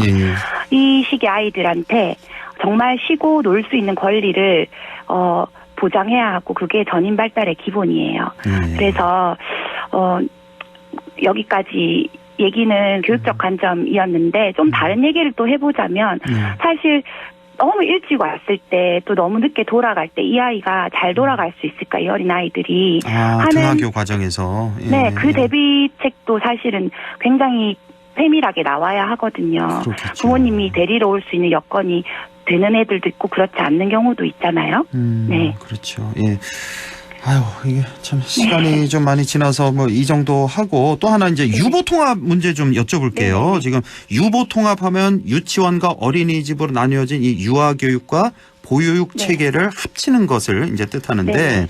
Speaker 13: 이 시기 아이들한테 정말 쉬고 놀 수 있는 권리를 보장해야 하고 그게 전인 발달의 기본이에요. 그래서 여기까지 얘기는 교육적 관점이었는데 좀 다른 얘기를 또 해보자면 사실 너무 일찍 왔을 때 또 너무 늦게 돌아갈 때 이 아이가 잘 돌아갈 수 있을까, 이 어린 아이들이 하는
Speaker 2: 등하교 과정에서
Speaker 13: 네, 그 대비책도 사실은 굉장히 세밀하게 나와야 하거든요.
Speaker 2: 그렇겠죠.
Speaker 13: 부모님이 데리러 올 수 있는 여건이 되는 애들도 있고 그렇지 않는 경우도 있잖아요. 네,
Speaker 2: 그렇죠. 예. 아유, 이게 참 시간이 좀 많이 지나서 뭐 이 정도 하고 또 하나 이제 유보 통합 문제 좀 여쭤볼게요. 지금 유보 통합하면 유치원과 어린이집으로 나뉘어진 이 유아 교육과 보육육 체계를 합치는 것을 이제 뜻하는데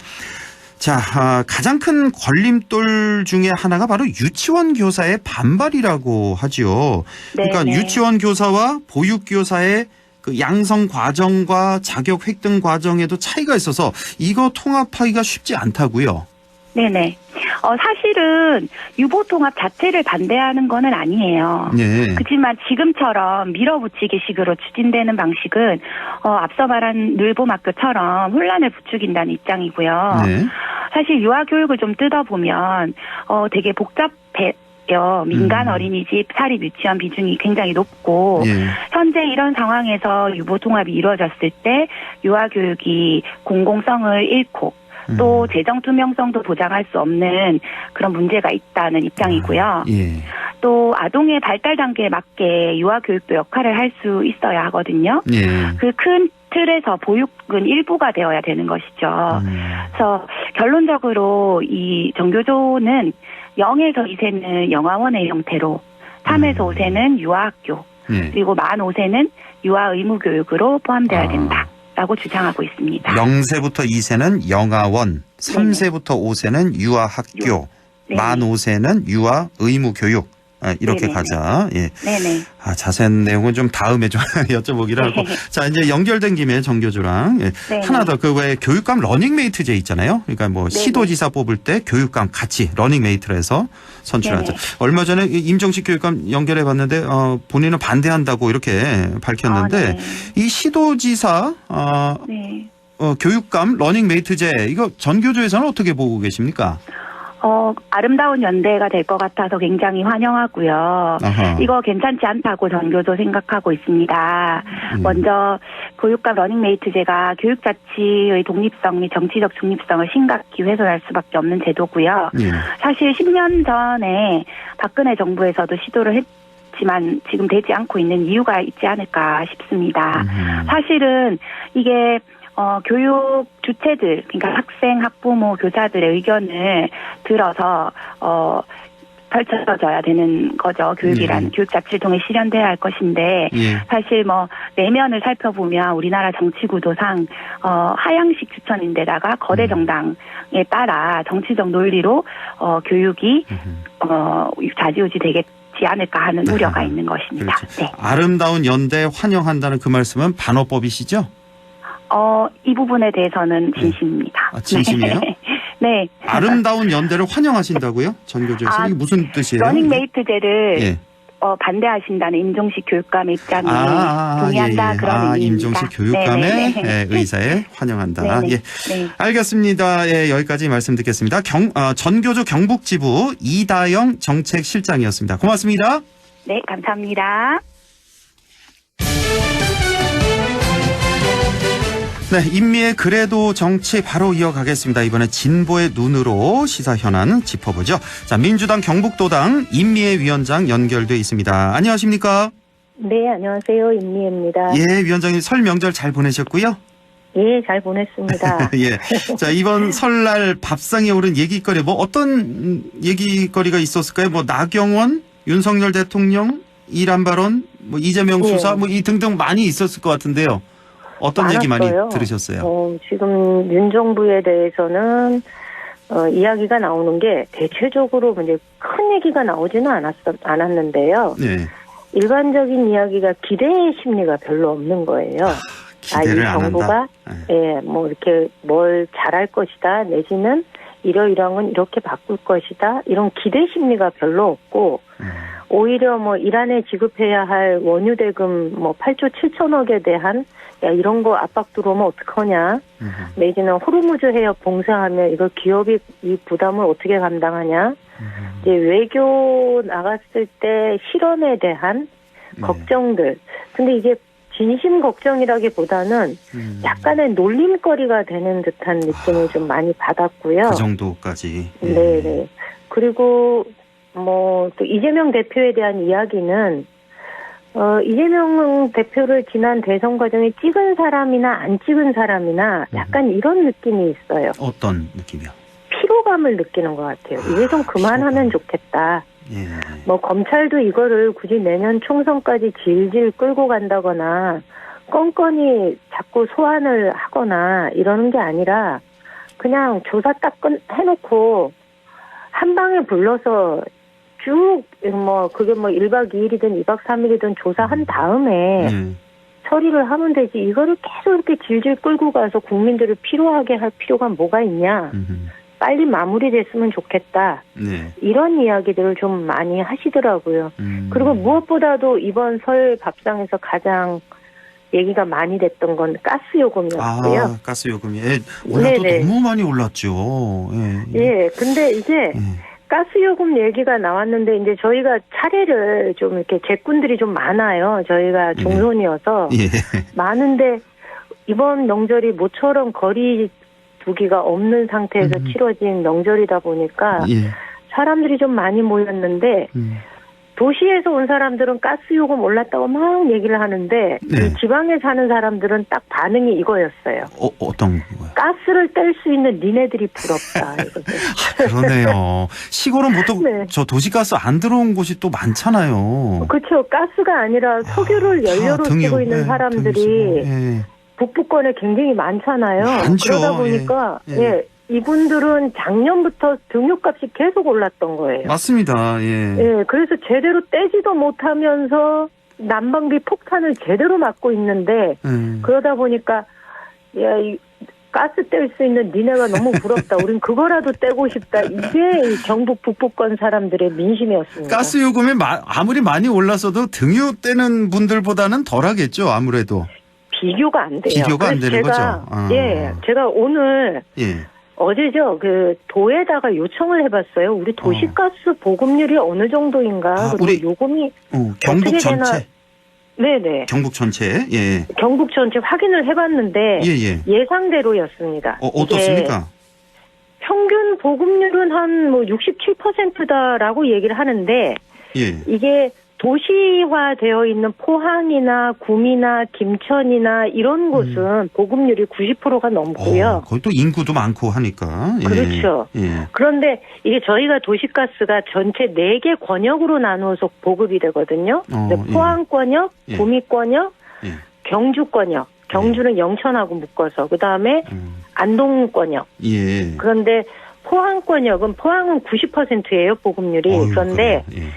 Speaker 2: 자, 가장 큰 걸림돌 중에 하나가 바로 유치원 교사의 반발이라고 하죠. 그러니까 유치원 교사와 보육 교사의 그 양성 과정과 자격 획득 과정에도 차이가 있어서 이거 통합하기가 쉽지 않다고요.
Speaker 13: 네네. 사실은 유보 통합 자체를 반대하는 거는 아니에요. 그렇지만 지금처럼 밀어붙이기식으로 추진되는 방식은 앞서 말한 늘봄학교처럼 혼란을 부추긴다는 입장이고요. 사실 유아 교육을 좀 뜯어보면 되게 복잡해. 민간 어린이집, 사립 유치원 비중이 굉장히 높고 현재 이런 상황에서 유보 통합이 이루어졌을 때 유아 교육이 공공성을 잃고 또 재정 투명성도 보장할 수 없는 그런 문제가 있다는 입장이고요. 또 아동의 발달 단계에 맞게 유아 교육도 역할을 할 수 있어야 하거든요. 그 큰 틀에서 보육은 일부가 되어야 되는 것이죠. 그래서 결론적으로 이 정교조는 0에서 2세는 영아원의 형태로 3에서 5세는 유아학교 그리고 만 5세는 유아 의무교육으로 포함되어야 된다라고 주장하고 있습니다.
Speaker 2: 0세부터 2세는 영아원, 3세부터 5세는 유아학교, 만 5세는 유아 의무교육. 이렇게 가자. 예. 자세한 내용은 좀 다음에 좀 여쭤보기로 하고. 자, 이제 연결된 김에 정교조랑 하나 더 그 외에 교육감 러닝메이트제 있잖아요. 그러니까 뭐 시도지사 뽑을 때 교육감 같이 러닝메이트로 해서 선출하자. 얼마 전에 임정식 교육감 연결해 봤는데 본인은 반대한다고 이렇게 밝혔는데 이 시도지사 교육감 러닝메이트제 이거 전교조에서는 어떻게 보고 계십니까?
Speaker 13: 아름다운 연대가 될 것 같아서 굉장히 환영하고요. 이거 괜찮지 않다고 전교조 생각하고 있습니다. 먼저 교육감 러닝메이트제가 교육자치의 독립성 및 정치적 중립성을 심각히 훼손할 수밖에 없는 제도고요. 사실 10년 전에 박근혜 정부에서도 시도를 했지만 지금 되지 않고 있는 이유가 있지 않을까 싶습니다. 사실은 이게 교육 주체들, 그러니까 학생, 학부모, 교사들의 의견을 들어서, 펼쳐져야 되는 거죠. 교육이란 교육 자체를 통해 실현돼야 할 것인데 사실 뭐 내면을 살펴보면 우리나라 정치 구도상 하향식 추천인데다가 거대 정당에 따라 정치적 논리로 교육이 좌지우지 되겠지 않을까 하는 우려가 있는 것입니다. 네.
Speaker 2: 아름다운 연대 환영한다는 그 말씀은 반어법이시죠?
Speaker 13: 이 부분에 대해서는 진심입니다.
Speaker 2: 진심이에요?
Speaker 13: 네.
Speaker 2: 아름다운 연대를 환영하신다고요? 전교조에서 이게 무슨 뜻이에요?
Speaker 13: 러닝메이트제를 반대하신다는 임종식 교육감의 입장에 동의한다 그런 의미입니다.
Speaker 2: 임종식 교육감의 의사에 환영한다.
Speaker 13: 네.
Speaker 2: 알겠습니다. 여기까지 말씀 듣겠습니다. 전교조 경북지부 이다영 정책실장이었습니다. 고맙습니다.
Speaker 13: 네, 감사합니다.
Speaker 2: 네, 인미의 그래도 정치 바로 이어가겠습니다. 이번에 진보의 눈으로 시사 현안 짚어보죠. 자, 민주당 경북도당 임미애 위원장 연결돼 있습니다. 안녕하십니까?
Speaker 14: 네, 안녕하세요. 임미애입니다.
Speaker 2: 예, 위원장님 설 명절 잘 보내셨고요?
Speaker 14: 예, 잘 보냈습니다.
Speaker 2: 예. 자, 이번 설날 밥상에 오른 얘기거리, 어떤 얘기거리가 있었을까요? 나경원, 윤석열 대통령, 이란 발언, 이재명 수사, 이 등등 많이 있었을 것 같은데요. 어떤
Speaker 14: 많았어요.
Speaker 2: 얘기 많이 들으셨어요?
Speaker 14: 지금 윤 정부에 대해서는 이야기가 나오는 게 대체적으로 이제 큰 얘기가 나오지는 않았는데요.
Speaker 2: 네.
Speaker 14: 일반적인 이야기가 기대 심리가 별로 없는 거예요.
Speaker 2: 기대를
Speaker 14: 이 정부가 이렇게 뭘 잘할 것이다 내지는 이러이러한 건 이렇게 바꿀 것이다 이런 기대 심리가 별로 없고 오히려 이란에 지급해야 할 원유 대금 8조 7천억에 대한 이런 거 압박 들어오면 어떡하냐. 내지는 호르무즈 해협 봉쇄하면 이거 기업이 이 부담을 어떻게 감당하냐. 이제 외교 나갔을 때 실언에 대한 걱정들. 근데 이게 진심 걱정이라기보다는 약간의 놀림거리가 되는 듯한 느낌을 좀 많이 받았고요.
Speaker 2: 그 정도까지.
Speaker 14: 네네. 그리고 또 이재명 대표에 대한 이야기는 이재명 대표를 지난 대선 과정에 찍은 사람이나 안 찍은 사람이나 약간 이런 느낌이 있어요.
Speaker 2: 어떤 느낌이요?
Speaker 14: 피로감을 느끼는 것 같아요. 이제 좀 그만하면 좋겠다. 검찰도 이거를 굳이 내년 총선까지 질질 끌고 간다거나 껌껌이 자꾸 소환을 하거나 이러는 게 아니라 그냥 조사 딱 해놓고 한 방에 불러서 쭉, 그게 1박 2일이든 2박 3일이든 조사한 다음에 처리를 하면 되지. 이거를 계속 이렇게 질질 끌고 가서 국민들을 피로하게 할 필요가 뭐가 있냐. 빨리 마무리됐으면 좋겠다. 이런 이야기들을 좀 많이 하시더라고요. 그리고 무엇보다도 이번 설 밥상에서 가장 얘기가 많이 됐던 건 가스 요금이었고요.
Speaker 2: 가스 요금이. 올라도 너무 많이 올랐죠.
Speaker 14: 근데 이제 가스 요금 얘기가 나왔는데 이제 저희가 차례를 좀 이렇게 제꾼들이 좀 많아요. 저희가 종손이어서 많은데 이번 명절이 모처럼 거리 두기가 없는 상태에서 치러진 명절이다 보니까 사람들이 좀 많이 모였는데 도시에서 온 사람들은 가스 요금 올랐다고 막 얘기를 하는데 이 지방에 사는 사람들은 딱 반응이 이거였어요.
Speaker 2: 어떤 거요?
Speaker 14: 가스를 뗄 수 있는 니네들이 부럽다.
Speaker 2: 그러네요. 시골은 보통 저 도시가스 안 들어온 곳이 또 많잖아요.
Speaker 14: 그렇죠. 가스가 아니라 석유를 연료로 쓰고 있는 사람들이 북부권에 굉장히 많잖아요.
Speaker 2: 많죠.
Speaker 14: 그러다 보니까 이분들은 작년부터 등유값이 계속 올랐던 거예요.
Speaker 2: 맞습니다.
Speaker 14: 그래서 제대로 떼지도 못하면서 난방비 폭탄을 제대로 맞고 있는데 그러다 보니까 이 가스 뗄 수 있는 니네가 너무 부럽다. 우린 그거라도 떼고 싶다. 이게 경북 북부권 사람들의 민심이었습니다.
Speaker 2: 가스 요금이 아무리 많이 올랐어도 등유 떼는 분들보다는 덜하겠죠. 아무래도.
Speaker 14: 비교가 안 돼요.
Speaker 2: 비교가 안 되는 거죠.
Speaker 14: 제가 오늘 어제죠. 도에다가 요청을 해봤어요. 우리 도시가스 보급률이 어느 정도인가. 그리고
Speaker 2: 우리
Speaker 14: 요금이
Speaker 2: 경북 전체.
Speaker 14: 네네.
Speaker 2: 경북 전체.
Speaker 14: 경북 전체 확인을 해봤는데 예상대로였습니다.
Speaker 2: 어떻습니까?
Speaker 14: 평균 보급률은 한 67%다라고 얘기를 하는데 이게 도시화되어 있는 포항이나 구미나 김천이나 이런 곳은 보급률이 90%가 넘고요.
Speaker 2: 거기 또 인구도 많고 하니까. 예.
Speaker 14: 그렇죠.
Speaker 2: 예.
Speaker 14: 그런데 이게 저희가 도시가스가 전체 4개 권역으로 나누어서 보급이 되거든요. 포항권역,
Speaker 2: 예.
Speaker 14: 구미권역,
Speaker 2: 예.
Speaker 14: 경주권역. 경주는 영천하고 묶어서 그다음에 안동권역.
Speaker 2: 예.
Speaker 14: 그런데 포항권역은 포항은 90%예요, 보급률이. 그런데
Speaker 2: 예.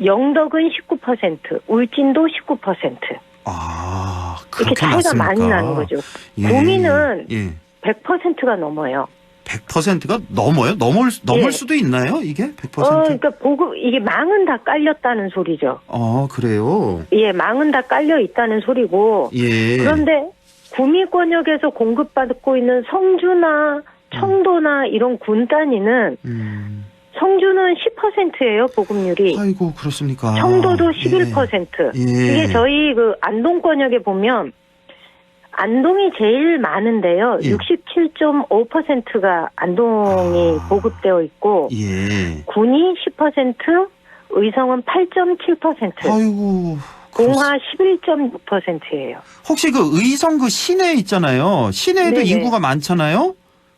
Speaker 14: 영덕은 19%, 울진도 19%.
Speaker 2: 아,
Speaker 14: 이렇게 차이가
Speaker 2: 났습니까?
Speaker 14: 많이 나는 거죠.
Speaker 2: 예.
Speaker 14: 구미는
Speaker 2: 예.
Speaker 14: 100%가 넘어요.
Speaker 2: 100%가 넘어요? 넘을
Speaker 14: 예.
Speaker 2: 수도 있나요? 이게 100%?
Speaker 14: 그러니까 보급 이게 망은 다 깔렸다는 소리죠.
Speaker 2: 그래요.
Speaker 14: 예, 망은 다 깔려 있다는 소리고.
Speaker 2: 예.
Speaker 14: 그런데 구미권역에서 공급받고 있는 성주나 청도나 이런 군 단위는 성주는 10%예요, 보급률이.
Speaker 2: 아이고, 그렇습니까?
Speaker 14: 청도도 11%.
Speaker 2: 예.
Speaker 14: 이게 저희 그 안동권역에 보면 안동이 제일 많은데요.
Speaker 2: 예.
Speaker 14: 67.5%가 안동이 보급되어 있고
Speaker 2: 예.
Speaker 14: 군이 10%, 의성은 8.7%.
Speaker 2: 아이고.
Speaker 14: 공화 11.6%예요.
Speaker 2: 혹시 그 의성 그 시내 있잖아요. 시내에도
Speaker 14: 네네.
Speaker 2: 인구가 많잖아요.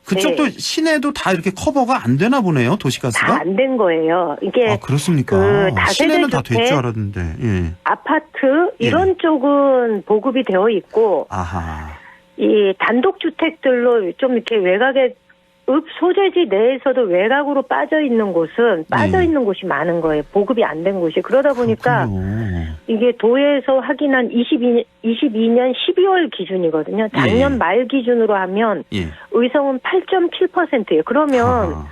Speaker 2: 그쪽도
Speaker 14: 네.
Speaker 2: 시내도 다 이렇게 커버가 안 되나 보네요. 도시가스가.
Speaker 14: 다 안 된 거예요. 이게
Speaker 2: 그렇습니까?
Speaker 14: 그
Speaker 2: 시내는 다
Speaker 14: 다세대
Speaker 2: 될 줄
Speaker 14: 주택,
Speaker 2: 알았는데. 예.
Speaker 14: 아파트 이런 쪽은 보급이 되어 있고
Speaker 2: 아하.
Speaker 14: 이 단독 주택들로 좀 이렇게 외곽에 읍 소재지 내에서도 외곽으로 빠져 있는 곳은 빠져 있는 곳이 많은 거예요. 보급이 안 된 곳이. 그러다 보니까 이게 도에서 확인한 22년 12월 기준이거든요. 작년 말 기준으로 하면 의성은 8.7%예요. 그러면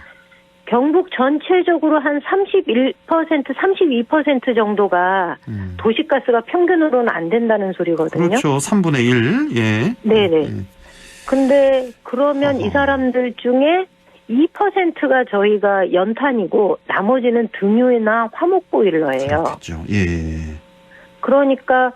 Speaker 14: 경북 전체적으로 한 31%, 32% 정도가 도시가스가 평균으로는 안 된다는 소리거든요.
Speaker 2: 그렇죠. 3분의 1. 예.
Speaker 14: 네네. 근데 그러면 이 사람들 중에 2%가 저희가 연탄이고 나머지는 등유나 화목보일러예요.
Speaker 2: 그렇죠. 예.
Speaker 14: 그러니까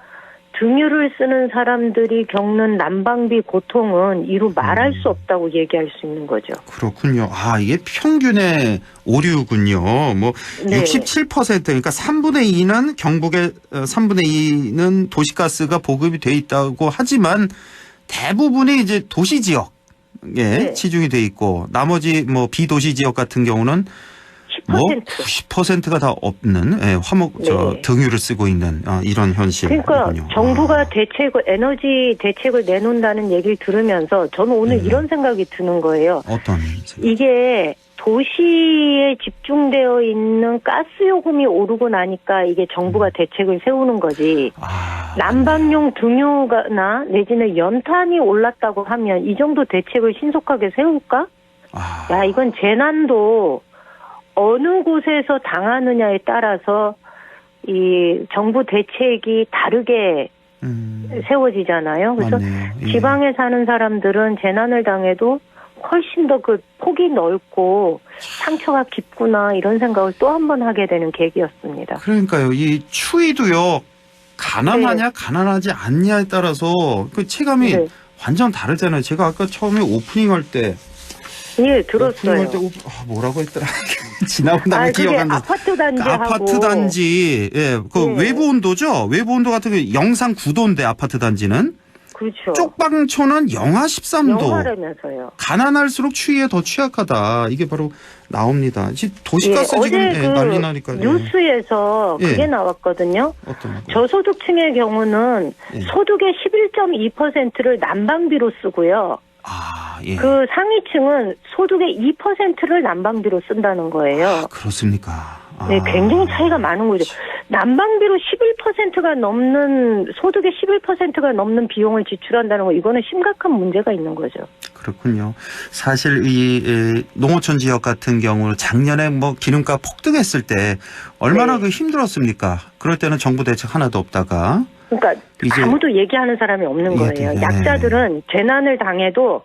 Speaker 14: 등유를 쓰는 사람들이 겪는 난방비 고통은 이루 말할 수 없다고 얘기할 수 있는 거죠.
Speaker 2: 그렇군요. 아, 이게 평균의 오류군요. 뭐,
Speaker 14: 네.
Speaker 2: 67% 그러니까 3분의 2는 경북의 3분의 2는 도시가스가 보급이 돼 있다고 하지만 대부분이 이제 도시 지역에
Speaker 14: 네.
Speaker 2: 치중이 돼 있고 나머지 뭐 비도시 지역 같은 경우는
Speaker 14: 10%.
Speaker 2: 뭐 90%가 다 없는 등유를 쓰고 있는 이런 현실이군요.
Speaker 14: 그러니까 정부가 에너지 대책을 내놓는다는 얘기를 들으면서 저는 오늘 이런 생각이 드는 거예요.
Speaker 2: 어떤
Speaker 14: 이게 도시에 집중되어 있는 가스 요금이 오르고 나니까 이게 정부가 대책을 세우는 거지. 난방용 등유나 내지는 연탄이 올랐다고 하면 이 정도 대책을 신속하게 세울까? 야, 이건 재난도 어느 곳에서 당하느냐에 따라서 이 정부 대책이 다르게 세워지잖아요. 그래서
Speaker 2: 예.
Speaker 14: 지방에 사는 사람들은 재난을 당해도 훨씬 더 그 폭이 넓고 상처가 깊구나 이런 생각을 또 한 번 하게 되는 계기였습니다.
Speaker 2: 그러니까요. 이 추위도요. 가난하냐 가난하지 않냐에 따라서 그 체감이 완전 다르잖아요. 제가 아까 처음에 오프닝 할 때
Speaker 14: 예, 들었어요.
Speaker 2: 오프닝 할 때 뭐라고 했더라. 지나고 나면 기억 안 나.
Speaker 14: 아파트 단지하고.
Speaker 2: 아파트 단지. 예. 그 외부 온도죠. 외부 온도 같은 게 영상 9도인데 아파트 단지는.
Speaker 14: 그렇죠.
Speaker 2: 쪽방촌은 영하 13도.
Speaker 14: 영하라면서요.
Speaker 2: 가난할수록 추위에 더 취약하다. 이게 바로 나옵니다. 도시가스
Speaker 14: 예,
Speaker 2: 지금
Speaker 14: 어제
Speaker 2: 난리 나니까.
Speaker 14: 뉴스에서 그게 나왔거든요.
Speaker 2: 어떤
Speaker 14: 저소득층의 경우는 소득의 11.2%를 난방비로 쓰고요.
Speaker 2: 예.
Speaker 14: 그 상위층은 소득의 2%를 난방비로 쓴다는 거예요.
Speaker 2: 그렇습니까?
Speaker 14: 네, 굉장히 차이가 많은 거죠. 난방비로 11%가 넘는 소득의 11%가 넘는 비용을 지출한다는 거 이거는 심각한 문제가 있는 거죠.
Speaker 2: 그렇군요. 사실 이 농어촌 지역 같은 경우는 작년에 뭐 기름값 폭등했을 때 얼마나 그 힘들었습니까? 그럴 때는 정부 대책 하나도 없다가
Speaker 14: 그러니까 아무도 얘기하는 사람이 없는 거예요. 약자들은 재난을 당해도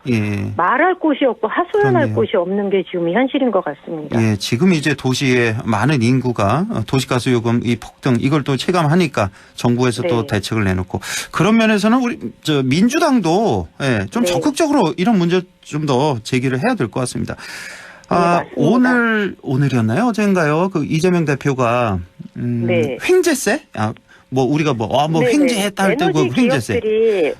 Speaker 14: 말할 곳이 없고 하소연할 곳이 없는 게 지금 현실인 것 같습니다.
Speaker 2: 예, 지금 이제 도시에 많은 인구가 도시가스 요금 이 폭등 이걸 또 체감하니까 정부에서 또 대책을 내놓고 그런 면에서는 우리 민주당도 좀 적극적으로 이런 문제 좀 더 제기를 해야 될 것 같습니다. 오늘이었나요? 어젠가요? 그 이재명 대표가
Speaker 14: 네.
Speaker 2: 횡재세? 뭐 우리가 횡재했다 할 때 그 횡재세.
Speaker 14: 기업들이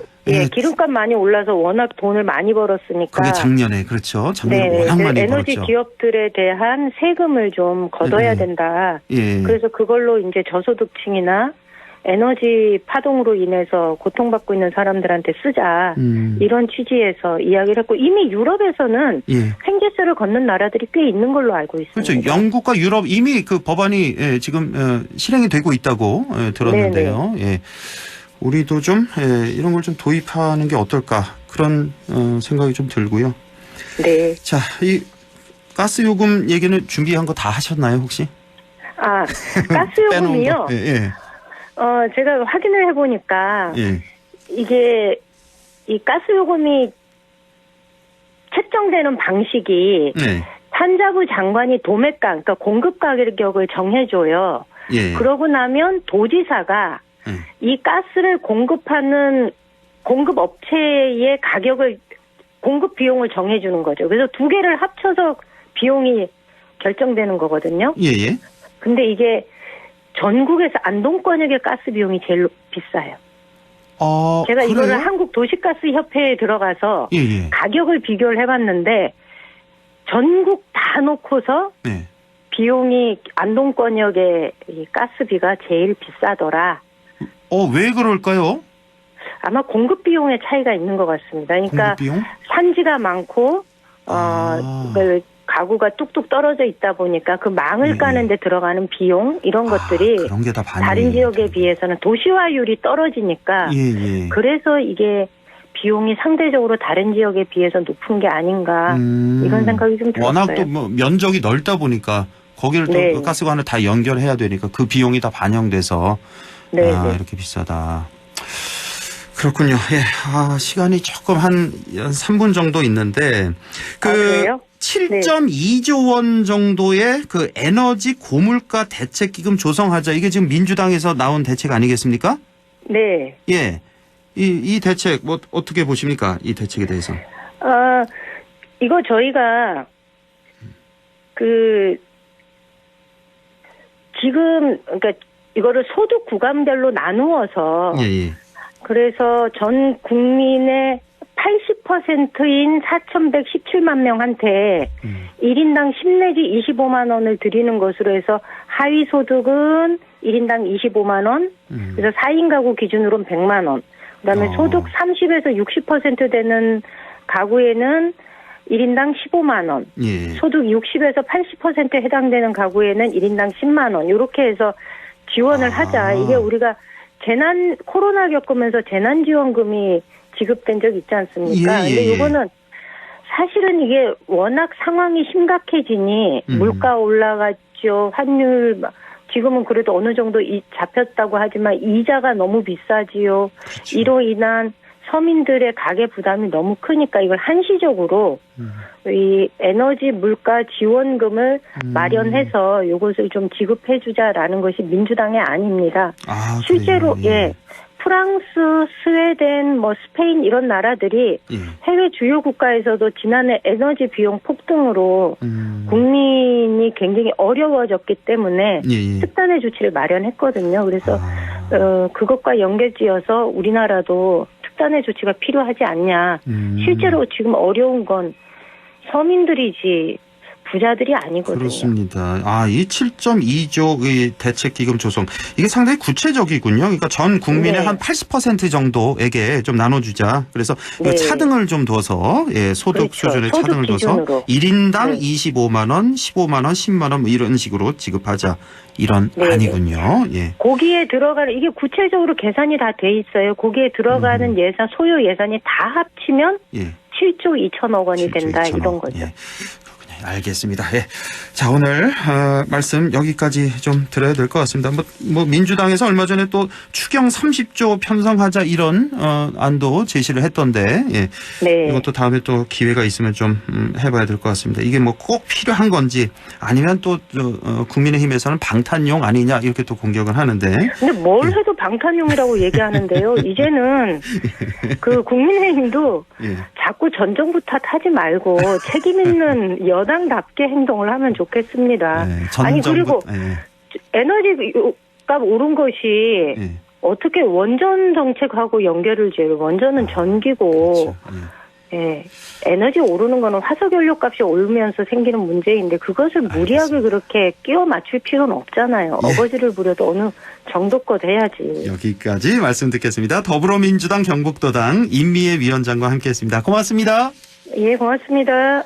Speaker 14: 기름값 많이 올라서 워낙 돈을 많이 벌었으니까.
Speaker 2: 그게 작년에 그렇죠. 작년에 워낙 많이
Speaker 14: 에너지
Speaker 2: 벌었죠.
Speaker 14: 기업들에 대한 세금을 좀 걷어야 된다. 그래서 그걸로 이제 저소득층이나 에너지 파동으로 인해서 고통받고 있는 사람들한테 쓰자. 이런 취지에서 이야기를 했고 이미 유럽에서는 횡재세를 걷는 나라들이 꽤 있는 걸로 알고 있습니다.
Speaker 2: 그렇죠. 영국과 유럽 이미 그 법안이 지금 실행이 되고 있다고 들었는데요. 예. 우리도 좀 이런 걸 좀 도입하는 게 어떨까 그런 생각이 좀 들고요.
Speaker 14: 네.
Speaker 2: 자, 이 가스 요금 얘기는 준비한 거 다 하셨나요 혹시?
Speaker 14: 가스 요금이요? 제가 확인을 해보니까 이게 이 가스 요금이 책정되는 방식이 산자부 장관이 도매가, 그러니까 공급 가격을 정해줘요. 그러고 나면 도지사가 이 가스를 공급하는 공급 업체의 가격을 공급 비용을 정해주는 거죠. 그래서 두 개를 합쳐서 비용이 결정되는 거거든요. 근데 이게 전국에서 안동권역의 가스 비용이 제일 비싸요. 제가
Speaker 2: 그래요?
Speaker 14: 이거를 한국도시가스협회에 들어가서 가격을 비교를 해봤는데 전국 다 놓고서 비용이 안동권역의 이 가스비가 제일 비싸더라.
Speaker 2: 왜 그럴까요?
Speaker 14: 아마 공급 비용의 차이가 있는 것 같습니다. 그러니까 산지가 많고 가구가 뚝뚝 떨어져 있다 보니까 그 망을 까는 데 들어가는 비용 이런 것들이
Speaker 2: 그런 게 다
Speaker 14: 다른 지역에 비해서는 도시화율이 떨어지니까 그래서 이게 비용이 상대적으로 다른 지역에 비해서 높은 게 아닌가 이런 생각이 좀 들었어요.
Speaker 2: 워낙 또 뭐 면적이 넓다 보니까 거기를 또 가스관을 다 연결해야 되니까 그 비용이 다 반영돼서 이렇게 비싸다. 그렇군요. 시간이 조금 한 3분 정도 있는데
Speaker 14: 그래요?
Speaker 2: 7.2조 원 정도의 그 에너지 고물가 대책기금 조성하자. 이게 지금 민주당에서 나온 대책 아니겠습니까?
Speaker 14: 네.
Speaker 2: 이 대책 뭐 어떻게 보십니까? 이 대책에 대해서.
Speaker 14: 이거 저희가 지금 그러니까 이거를 소득 구간별로 나누어서 그래서 전 국민의 80%인 4,117만 명한테 1인당 10 내지 25만 원을 드리는 것으로 해서 하위 소득은 1인당 25만 원, 그래서 4인 가구 기준으로는 100만 원. 그다음에 소득 30에서 60% 되는 가구에는 1인당 15만 원, 소득 60에서 80% 해당되는 가구에는 1인당 10만 원. 이렇게 해서 지원을 하자. 이게 우리가 코로나 겪으면서 재난지원금이 지급된 적 있지 않습니까? 근데 이거는 사실은 이게 워낙 상황이 심각해지니 물가 올라갔죠. 환율 지금은 그래도 어느 정도 잡혔다고 하지만 이자가 너무 비싸지요. 이로 인한 서민들의 가계 부담이 너무 크니까 이걸 한시적으로 이 에너지 물가 지원금을 마련해서 이것을 좀 지급해 주자라는 것이 민주당의 안입니다. 실제로 프랑스, 스웨덴, 스페인 이런 나라들이 해외 주요 국가에서도 지난해 에너지 비용 폭등으로 국민이 굉장히 어려워졌기 때문에 특단의 조치를 마련했거든요. 그래서 그것과 연계지어서 우리나라도 특단의 조치가 필요하지 않냐. 실제로 지금 어려운 건 서민들이지 부자들이 아니거든요.
Speaker 2: 그렇습니다. 이 7.2조의 대책기금 조성 이게 상당히 구체적이군요. 그러니까 전 국민의 한 80% 정도에게 좀 나눠주자. 그래서 차등을 좀 둬서 소득 수준의 차등을 둬서 1인당 25만 원, 15만 원, 10만 원 이런 식으로 지급하자. 이런 안이군요.
Speaker 14: 거기에 들어가는 이게 구체적으로 계산이 다 돼 있어요. 거기에 들어가는 예산 소요 예산이 다 합치면 7조 2천억 원이 된다 이런 거죠.
Speaker 2: 알겠습니다. 자, 오늘 말씀 여기까지 좀 드려야 될 것 같습니다. 뭐 민주당에서 얼마 전에 또 추경 30조 편성하자 이런 안도 제시를 했던데 이것도 다음에 또 기회가 있으면 좀 해봐야 될 것 같습니다. 이게 뭐 꼭 필요한 건지 아니면 또 국민의힘에서는 방탄용 아니냐 이렇게 또 공격을 하는데.
Speaker 14: 근데 뭘 해도 방탄용이라고 얘기하는데요. 이제는 그 국민의힘도 자꾸 전 정부 탓하지 말고 책임 있는 여당답게 행동을 하면 좋겠습니다. 아니 그리고 에너지 값 오른 것이
Speaker 2: 예.
Speaker 14: 어떻게 원전 정책하고 연결을 지어요? 원전은 전기고,
Speaker 2: 그렇죠.
Speaker 14: 예. 에너지 오르는 거는 화석연료 값이 오르면서 생기는 문제인데 그것을 무리하게 그렇게 끼워 맞출 필요는 없잖아요.
Speaker 2: 예.
Speaker 14: 어거지를 부려도 어느 정도껏 해야지.
Speaker 2: 여기까지 말씀 듣겠습니다. 더불어민주당 경북도당 임미애 위원장과 함께했습니다. 고맙습니다.
Speaker 14: 예, 고맙습니다.